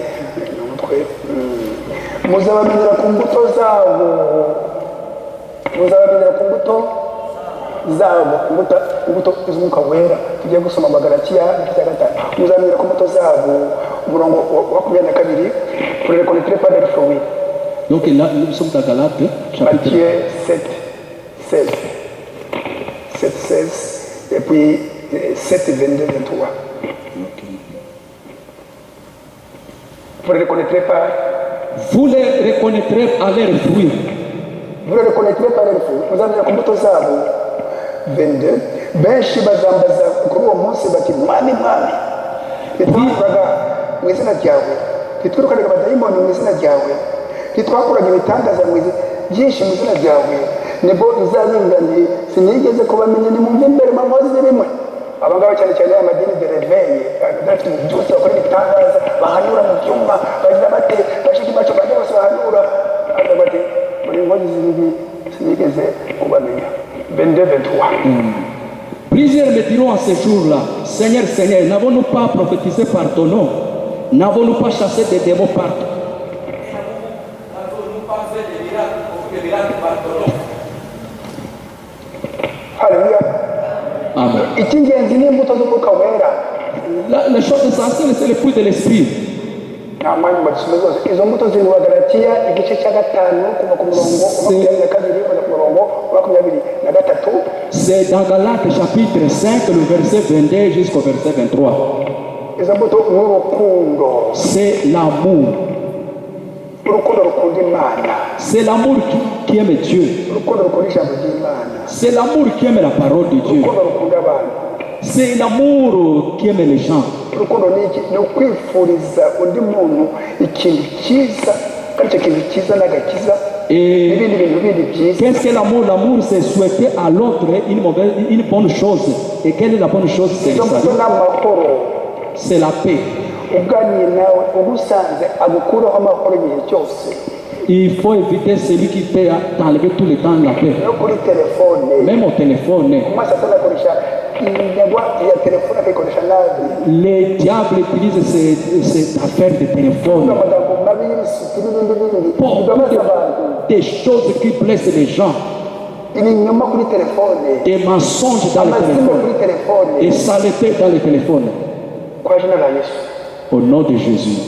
n'umutwe. Muzabamenyera ku mbuto zabo, muzabamenyera ku mbuto zabo, imbuto z'umwuka wera. Tugiye gusoma Abagalatiya igice cya 5. Muzabamenyera ku mbuto zabo, umurongo wa 22. Pour les connaître pas des fruits.
Donc là, nous sommes dans Galates, chapitre
Matthieu 7, 16. 7, 16. Et puis 7, 22, 23. Vous ne les connaîtrez pas.
Vous les reconnaîtrez à leurs fruits.
Vous ne les connaîtrez pas leurs fruits. Vous avez ku mbuto zabo. 22. Benshi bazambaza kuri uwo munsi bati mwami mwami ntitwakoraga mu izina ryawe, ntitwirukanaga abadayimoni mu izina ryawe, ntitwakoraga ibitangaza byinshi mu izina ryawe. Nibwo izabinganye sinigeze kubamenya, nimumve imbere mwamuzi rimwe. Abangaba cyane cyane amadini de réveil adafite byose bakora ibitangaza, bahanura mu byuma, bagira bate bashiki bacu bajya bose bahanura, bati muri ngozi z'ibi sinigeze kubamenya. 22, 23.
Plusieurs me diront à ce jour-là, Seigneur, Seigneur, n'avons-nous pas prophétisé par ton nom? N'avons-nous pas chassé des démons par ton nom? N'avons-nous pas fait des miracles par ton nom?
Alléluia.
Amen.
Icy'ingenzi ni imbuto z'umwuka wera.
La chose essentielle, c'est le fruit de l'esprit.
Nta mwanya badusome zose. Izo mbuto ziri mu Bagalatiya igice cya 5 kuva ku murongo wa 22 kugeza ku murongo wa 23.
C'est dans Galates chapitre 5, le verset 22 jusqu'au verset 23.
Izo mbuto ni urukundo.
C'est l'amour.
Urukundo rukunda Imana.
C'est l'amour qui aime Dieu.
Urukundo rukunda ijambo ry'Imana.
C'est l'amour qui aime la parole de Dieu.
Urukundo rukunda abantu.
C'est l'amour qui aime les gens.
Urukundo ni iki? Ni ukwifuriza undi muntu ikintu cyiza, kandi icyo kintu cyiza n'agakiza n'ibindi bintu bindi byiza.
Qu'est-ce que l'amour? L'amour, c'est souhaiter à l'autre une bonne chose. Et quelle est la bonne chose? C'est le salut. C'est la paix.
Uganiye nawe ugusanze agukuraho amahoro igihe cyose.
Il faut éviter celui qui peut t'enlever tout le temps la paix.
No kuri telefone.
Même au téléphone.
Satani akoresha inyagwa ya telefone akayikoresha nabi.
Les diables utilisent cette affaire de téléphone pour des choses qui blessent les gens. Des mensonges dans le téléphone. Et saleté dans le téléphone. Au nom de Jésus.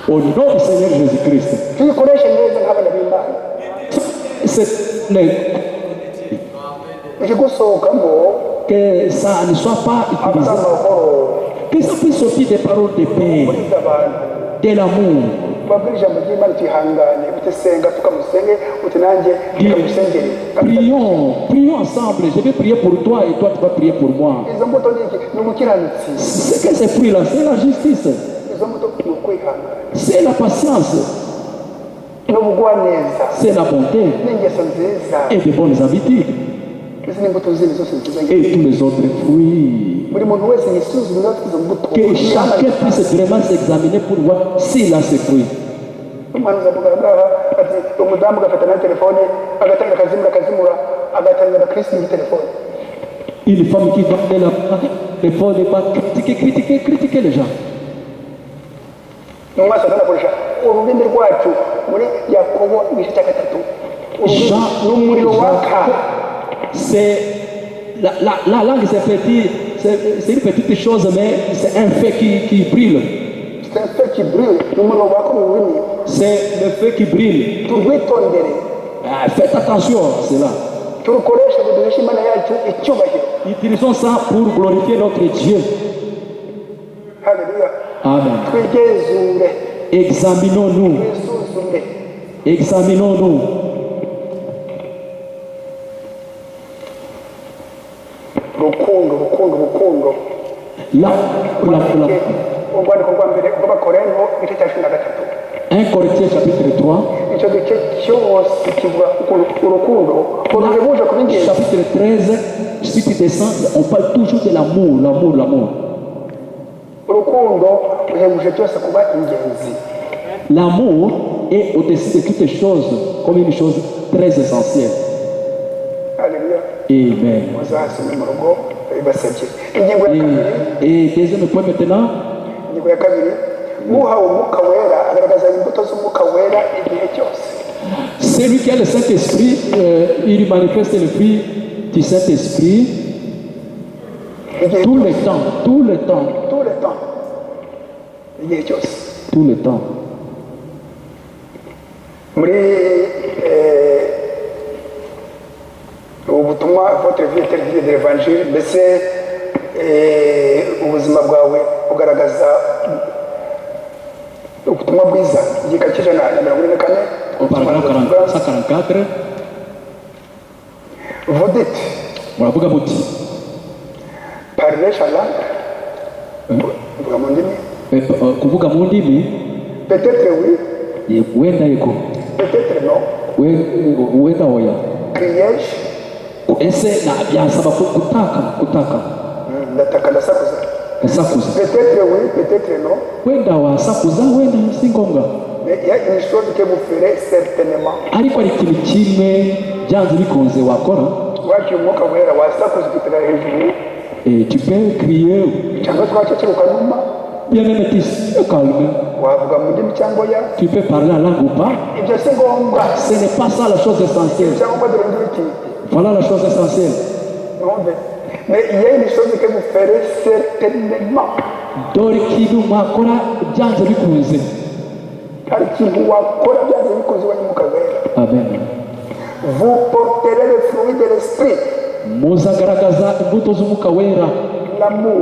Au nom du Seigneur Jésus-Christ. Que ça ne soit pas utilisé. Que ça puisse sortir des paroles de paix, de l'amour. Prions ensemble. Je vais prier pour toi et toi tu vas prier pour moi. C'est que ces fruits-là, c'est la justice. C'est la patience. C'est la bonté et de bonnes habitudes.
izi ni imbuto zindi zose nziza
et tous les autres fruits.
buri muntu wese yisuzumira izo mbuto
Que chacun puisse vraiment s'examiner pour voir s'il a ces fruits.
umuhanuzi avuga ngaha ati umudamu agafata na telefone agatanga akazimura agatanga abakirisitu muri telefone.
Une femme qui va faire la téléphone et pas critiquer les gens.
mu maso anakoresha ururimi rwacu muri Yakobo igice cya 3 n'umuriro waka.
C'est la langue, c'est petit, c'est une petite chose, mais c'est un feu qui brille.
C'est un feu qui brille n'umuriro waka mu rurimi.
C'est le feu qui brille.
turwitondere.
Faites attention à cela.
turukoresha ngo duheshe imana yacu icyubahiro.
Utilisons ça pour glorifier notre Dieu.
Haleluya.
Amen.
twigenzure.
Examinons-nous.
twisuzume.
Examinons-nous.
rukundo urwandiko rwa mbere rw'abakorinto igice cya 13.
1 Corinthiens chapitre 3.
icyo gice cyose kivuga urukundo ruhebuje kuba ingenzi.
Chapitre 13, si tu descends, on parle toujours de l'amour.
urukundo ruhebuje byose kuba ingenzi.
L'amour est au-dessus de toutes les choses, comme une chose très essentielle.
Alléluia.
Amen.
muzasome mu rugo bibasabye. ingingo ya kabiri.
Et deuxième point maintenant.
ingingo ya kabiri, uhawe umwuka wera agaragaza imbuto z'umwuka wera igihe cyose.
Celui qui a le Saint-Esprit, il manifeste le fruit du Saint-Esprit tout le temps.
igihe cyose.
Tout le temps.
muri ubutumwa votre vie est vie de l'évangile, mbese ubuzima bwawe bugaragaza ubutumwa bwiza. igika cy'ijana na 44
paragraphe 144.
vous dites
muravuga muti
parler sa langue, mvuga mu ndimi.
kuvuga mu ndimi,
peut-être oui,
wenda yego,
peut-être non.
wenda oya.
crier-je,
ese byasaba gutaka
ndataka ndasakuza. peut-être oui, peut-être non.
wenda wasakuza, wenda si ngombwa.
mais il y a une chose que vous ferez certainement.
ariko ari ikintu kimwe byanze bikunze wakora.
wakira umwuka wera wasakuza ukitira hejuru.
Tu peux crier.
cyangwa twaceceka ukanuma.
bien même tu calme.
wavuga mu ndimi cyangwa ya.
Tu peux parler la langue ou pas.
ibyo si ngombwa.
Ce n'est pas ça la chose essentielle.
cyangwa dore ngiki.
Voilà la chose essentielle.
mais il y a une chose que vous ferez certainement.
dore ikintu mwakora byanze bikunze.
hari ikintu wakora byanze bikunze w'umwuka wera.
Amen.
vous porterez le fruit de l'esprit.
muzagaragaza imbuto z'umwuka wera.
l'amour,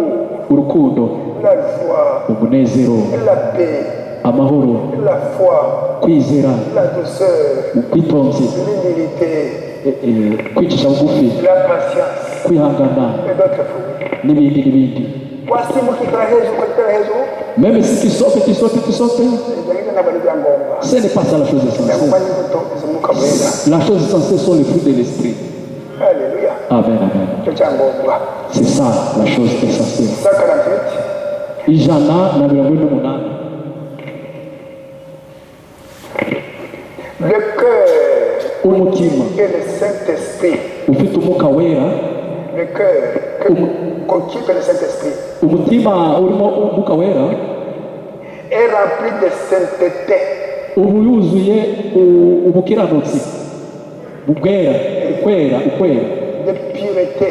urukundo,
la joie,
umunezero,
la paix,
amahoro,
la foi,
kwizera,
la douceur,
ubwitonzi,
l'humilité,
kwicisha bugufi,
la patience
kwihangana
et d'autres fruits.
n'ibindi.
wasimukira hejuru ukagera hejuru.
Même si tu sautes,
ibyo ntabwo ari ibyangombwa.
ce n'est pas ça la chose essentielle.
cyangwa imbuto z'umwuka wera.
La chose essentielle sont les fruits de l'esprit.
Alléluia.
Amen.
icyo cyangombwa.
C'est ça la chose essentielle.
148.
ijana na 48.
le cœur
umutima
et le Saint-Esprit.
ufite umwuka wera.
le cœur qu'occupe le Saint-Esprit
umutima urimo umwuka wera
est rempli de sainteté.
ubu yuzuye ubukiranutsi, ubwera, ukwera,
de pureté.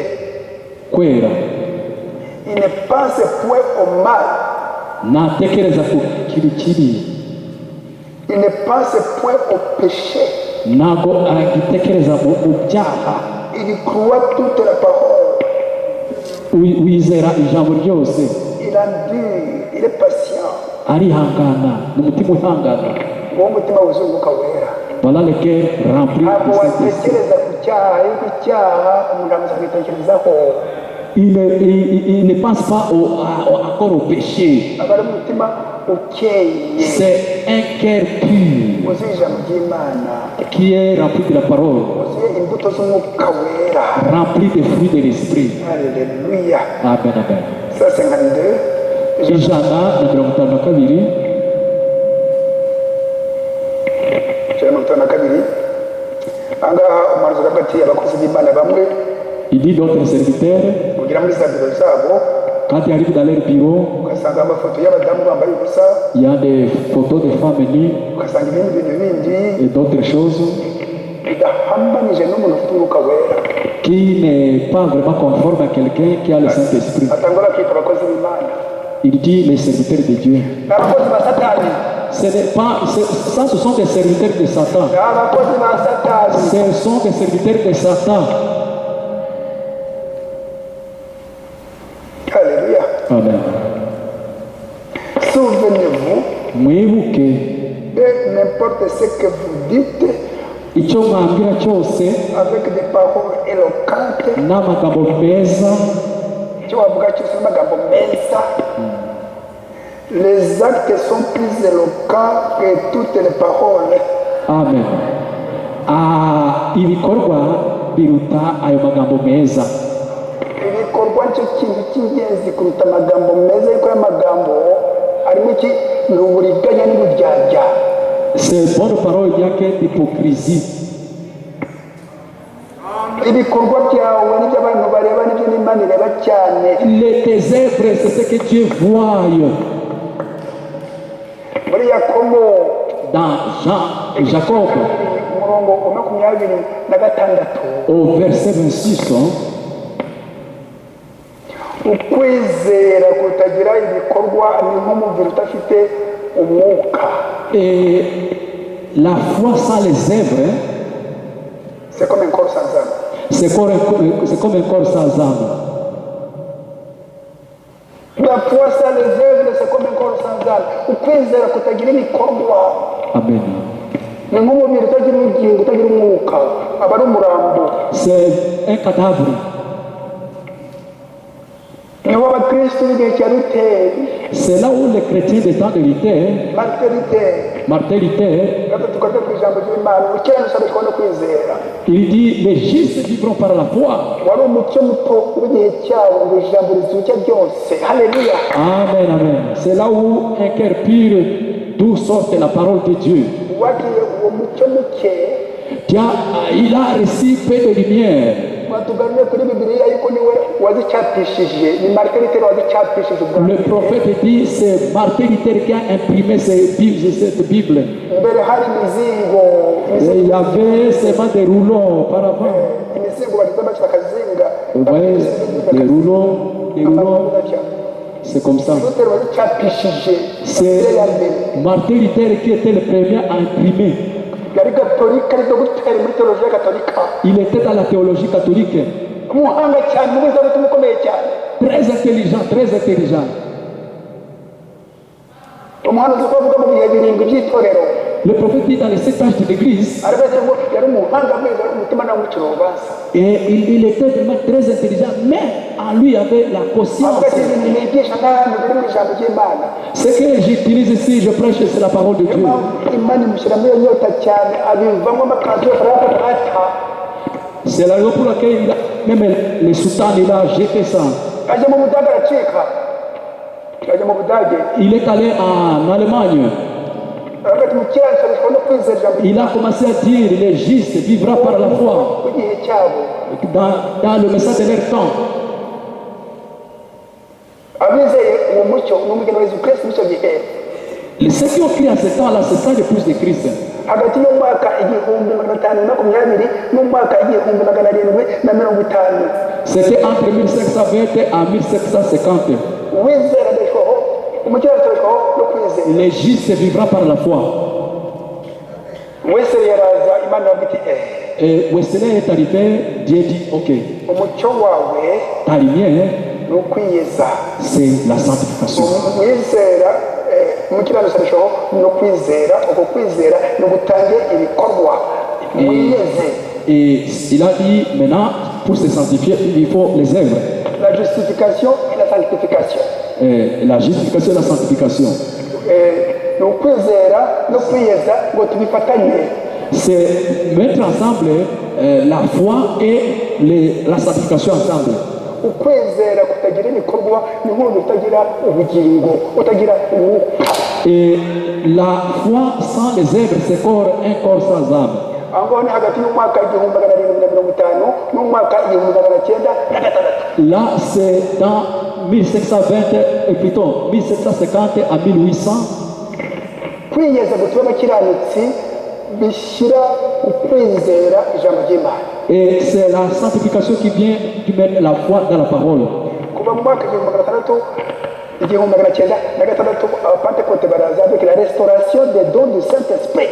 kwera.
Il ne pense point au mal.
ntatekereza ku kintu kibi.
Il ne pense point au péché.
ntago agitekereza mu byaha.
Il croit toute la parole.
wizera ijambo ryose.
Il endure, il est patient.
arihangana, ni umutima uhangana.
uwo mutima wuzuye umwuka wera.
Voilà le cœur rempli
ntabwo
du Saint-Esprit.
watekereza ku cyaha, yuko icyaha umuntu amuzabitekerezaho.
il ne pense pas encore au péché.
aba ari umutima ukeye
C'est un cœur pur
wuzuye ijambo ry'imana
qui est rempli de la parole,
wuzuye imbuto z'umwuka wera.
rempli des fruits de l'esprit.
Haleluya.
Amen, amen.
Saa 52
Ijana na mirongo itanu na kabiri.
ijana na mirongo itanu na kabiri. Ahangaha umuhanuzi aravuga ati abakozi b'imana bamwe
Il dit d'autres serviteurs,
ugira muri za biro zabo
quand ils arrivent dans leur bureau,
ugasanga amafoto y'abadamu bambaye ubusa,
il y a des photos de femmes nues
ugasanga ibindi bintu bindi
et d'autres choses
bidahambanije n'umuntu ufite umwuka wera.
qui n'est pas vraiment conforme à quelqu'un qui a le Saint-Esprit.
atangwa bakita abakozi b'imana.
Il dit les serviteurs de Dieu.
Ni abakozi ba satani,
Ce n'est pas, ça, ce sont des serviteurs de Satan.
ni abakozi ba satani.
Ce sont des serviteurs de Satan.
Haleluya.
Amen.
Souvenez-vous
Mwibuke
de n'importe ce que vous dites
icyo mwambwira cyose
avec des paroles éloquentes.
n'amagambo meza,
icyo wavuga cyose n'amagambo meza. Les actes sont plus éloquents que toutes les paroles.
amen. Ibikorwa biruta ayo magambo meza.
Ibikorwa nicyo kintu cy'ingenzi kuruta amagambo meza, ariko amagambo harimo iki? Ni uburiganya n'uburyarya.
Ces bonnes paroles, il n'y a qu'une hypocrisie.
Ibikorwa byawe n'ibyo abantu bareba n'ibyo n'Imana ireba cyane.
Tes œuvres, c'est ce que Dieu voit.
Muri Yakobo
Dans Jacob,
umurongo wa 26
au verset 26,
ukwizera kutagira ibikorwa ni nk'umubiri udafite umwuka.
et la foi sans les œuvres,
C'est comme un corps sans âme.
c'est comme un corps sans âme.
La foi sans les œuvres, c'est comme un corps sans âme. Ukwizera kutagira ibikorwa
Amen.
ni nk'umubiri utagira ubugingo, utagira umwuka, aba ari umurambo.
C'est un cadavre.
Niho abakristo b'igihe cya Luteri,
C'est là où les chrétiens des temps de Luther, Martin Luther,
gatatu kajya ku ijambo ry'Imana, ubukiranutsi abeshwaho no kwizera.
il dit les justes vivront par la foi.
Wari umucyo muto w'igihe cyabo ngo ijambo rizuke ryose. Haleluya.
Amen, amen. C'est là où un cœur pur, d'où sort la parole de Dieu.
Uwagiye uwo mucyo muke,
Il a reçu peu de lumière.
batuganire kuri Bibiliya yuko niwe wazicyapishije, ni Martin Luther wazicyapishije ubwa
Le
mbere.
prophète dit c'est Martin Luther qui a imprimé cette Bible.
Mbere hari imizingo,
Et il y avait seulement des rouleaux auparavant.
imizingo bagenda bakira akazinga.
Vous voyez, des rouleaux, c'est comme ça.
Luther wazicyapishije
C'est
ya mbere.
Martin Luther qui était le premier à imprimer.
Yari gatolika, ari dogiteri muri teolojiya gatolika.
Il était dans la théologie catholique.
Umuhanga cyane, umuzabutumwa ukomeye cyane.
Très intelligent, très intelligent.
Umuhanuzi uko avuga mu bihe birindwi by'itorero,
Le prophète dit dans les 7 âges de l'église,
aravuga ngo yari umuhanga mwiza, umutima nawe umucira urubanza.
et il était vraiment très intelligent, mais en lui il y avait la conscience.
Avuga ati ibintu nigisha n'ahantu biri mu ijambo ry'Imana.
Ce que j'utilise ici, je prêche, c'est la parole de
Niyo
Dieu.
mpamvu Imana imushyiramo iyo nyota cyane, abivamo amakanzu yose arayafata.
C'est la raison pour laquelle même les sultans, il a jeté ça.
Ajya mu Budage aracika. Ajya mu Budage.
Il est allé en Allemagne.
Aravuga ati mukiranutsi abeshwaho no kwizera ijambo
Il a commencé à dire les justes vivra par la foi
w'igihe cyabo.
dans le message de leur temps.
Abizeye uwo mucyo ni umugeni wa Yesu Kristo w'icyo gihe.
Ceux qui ont crié à ce temps-là, c'est ça l'épouse de Christ.
Hagati y'umwaka 1520 n'umwaka 1750.
C'était entre 1720 à 1750.
Uwizera abeshwaho, umukiranutsi abeshwaho no kwizera.
Les justes vivra par la foi.
Wese yaraza, Imana iravuga iti
Et Wesley est arrivé, Dieu dit, ok,
umucyo wawe
ta lumière,
ni ukwiyeza.
c'est la sanctification.
Uwizera, umukiranutsi abeshwaho no kwizera, uko kwizera ni ugutanga ibikorwa. Wiyeze.
Et il a dit, maintenant, pour se sanctifier, il faut les œuvres.
la justification et la sanctification.
La justification et la sanctification.
Ni ukwizera no kwiyeza ngo tubifatanye.
C'est mettre ensemble la foi et la sanctification ensemble.
Ukwizera kutagira ibikorwa ni nk'umuntu utagira ubugingo, utagira umwuka.
Et la foi sans les œuvres, c'est corps, un corps sans âme.
aho ngaho ni hagati y'umwaka 1750 n'umwaka 1906.
Là, c'est dans 1720, plutôt 1750 à 1800.
Kwiyeza gutuba abakiranutsi bishyira ukwizera ijambo ry'Imana.
Et c'est la sanctification qui vient de mettre la foi dans la parole.
Kuva mu mwaka 1906 Abapentecote baraza avec la restauration des dons du Saint-Esprit.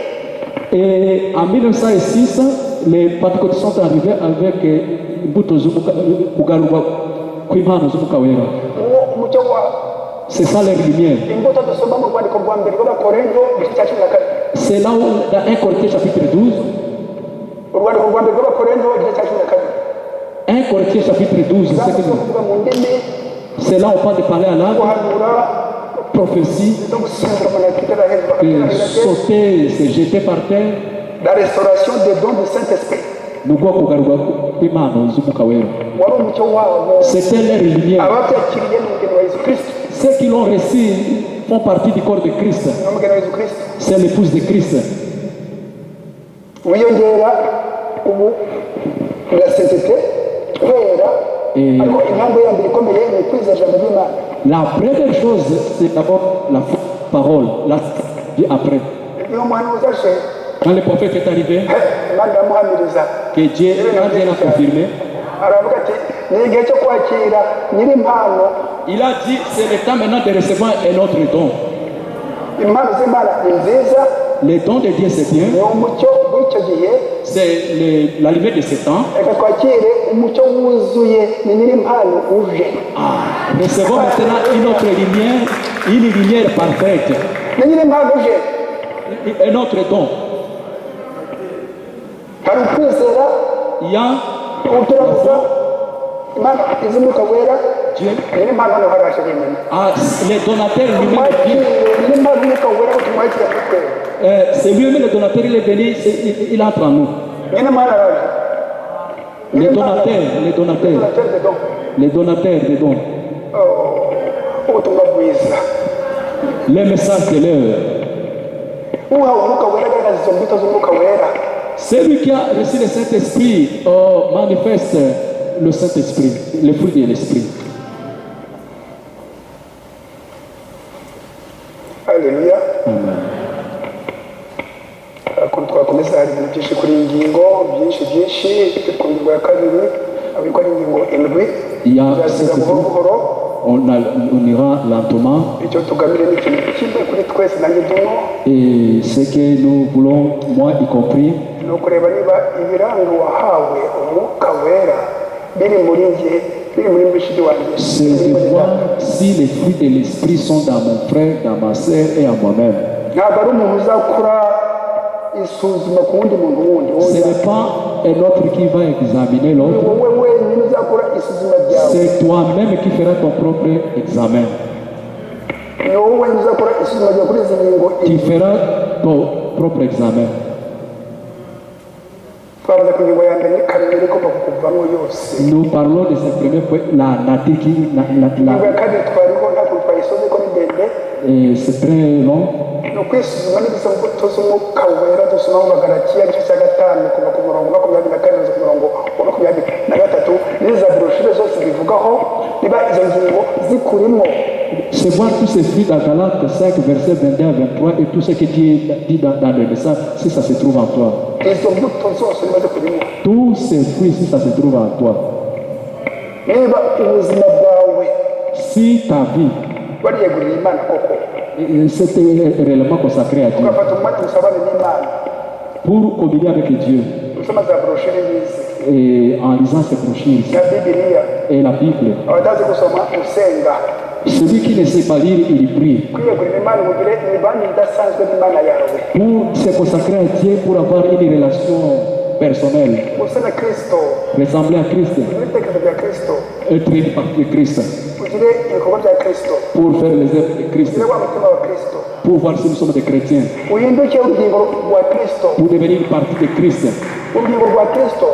Et en 1906, les pentecôtistes sont arrivés avec c'est ça leur lumière. C'est là où, dans 1 Corinthiens chapitre 12, 1 Corinthiens chapitre 12, c'est là où on parle de parler à langue, prophétie, sauter, se jeter par terre.
La restauration des dons du Saint-Esprit.
C'était leur lumière. Ceux qui l'ont reçu font partie du corps de Christ. C'est l'épouse de Christ. La première chose, c'est d'abord la parole, la après. Quand le prophète est arrivé, que Dieu a confirmé, il a dit c'est le temps maintenant de recevoir un autre don. Le don de Dieu c'est bien, c'est la lumière de ce temps. Recevons maintenant une autre lumière, une lumière parfaite. Un autre don. Il y a Dieu. Les donateurs lui-même. C'est lui-même le donateur, il est venu, il entre en nous. Les donateurs des dons. Le message de l'heure. Celui qui a reçu le Saint-Esprit manifeste le Saint-Esprit, le fruit de l'Esprit.
Alléluia.
Amen.
Twakomeza hari ibintu byinshi kuri iyi ngingo, byinshi ku ngingo ya kabiri, abiko ari ingingo indwi. Tuzasiga buhoro buhoro.
On ira lentement. Et ce que nous voulons, moi y compris, c'est de voir si les fruits de l'esprit sont dans mon frère, dans ma sœur et en moi-même. Ce n'est pas un autre qui va examiner l'autre. C'est toi-même qui feras ton propre examen. Tu feras ton propre examen. Nous parlons de ce premier point, la nature qui... Et c'est très long. C'est voir tous ces fruits dans Galates 5, verset 21 à 23 et tout ce que Dieu dit dans le message, si ça se trouve en toi. Tous ces fruits, si ça se trouve en toi. Si ta vie, c'était réellement consacré à Dieu, pour communier avec Dieu, et en lisant ces brochures et la Bible, celui qui ne sait pas lire, il prie pour se consacrer à Dieu, pour avoir une relation personnelle, ressembler à Christ. être une partie de Christ,
ugire ibikorwa bya kristo,
pour faire les œuvres de Christ,
ugire wa mutima wa kristo,
pour voir si nous sommes des chrétiens,
uhinduke urugingo rwa kristo,
pour devenir une partie de Christ,
urugingo rwa kristo,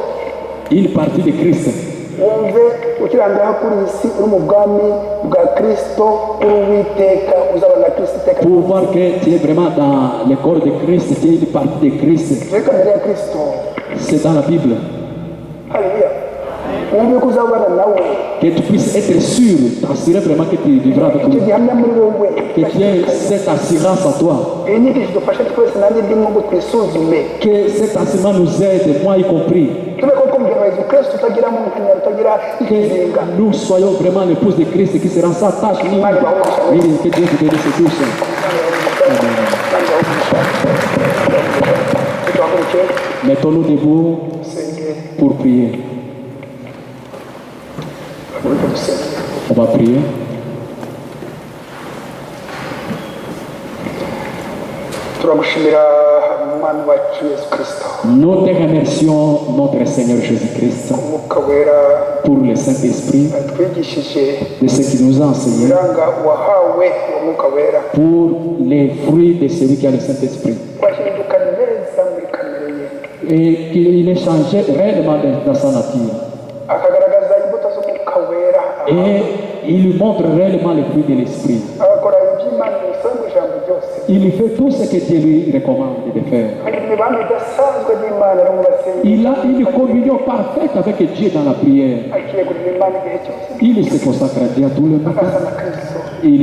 une partie de Christ,
wumve ukirangiraho kuri iyi si uri mu bwami bwa kristo, uri uwiteka, uzabana na kristo iteka.
pour voir que tu es vraiment dans le corps de Christ, tu es une partie de Christ.
ugire kamere ya kristo.
C'est dans la Bible.
Haleluya. wumve ko uzabana nawe,
Que tu puisses être sûr, t'assurer vraiment que tu vivras avec
icyo
lui.
gihamya muri wowe.
Que tu aies cette assurance à toi.
iyi nyigisho idufasha twese nanjye ndimo ngo twisuzume,
Que cet assurement nous aide, moi y compris.
tube koko umugeni wa yesu kristo utagiramo umukenyero, utagira
Que
ikizinga.
nous soyons vraiment l'épouse de Christ qui sera sa tâche. Que Dieu te bénisse tous. Mettons-nous debout pour prier. On va prier.
turagushimira umwami wacu yesu kristo,
Nous te remercions, notre Seigneur Jésus-Christ,
umwuka wera
pour le Saint-Esprit,
twigishije
de ce qui nous a enseigné,
iranga wahawe uwo mwuka wera,
pour les fruits de celui qui a le Saint-Esprit.
wahinduka neza muri kamere ye,
Et qu'il ait changé réellement dans sa nature.
akagaragaza imbuto z'umwuka wera,
Et il lui montre réellement les fruits de l'Esprit.
agakora iby'imana bisaba mu ijambo ryose,
Il fait tout ce que Dieu lui recommande de faire.
akagira imibanire idasanzwe n'imana no mu basenyi,
Il a une communion parfaite avec Dieu dans la prière.
akiyegurira imana igihe cyose,
Il se consacre à Dieu à tout le matin.
agasa na kristo.
Il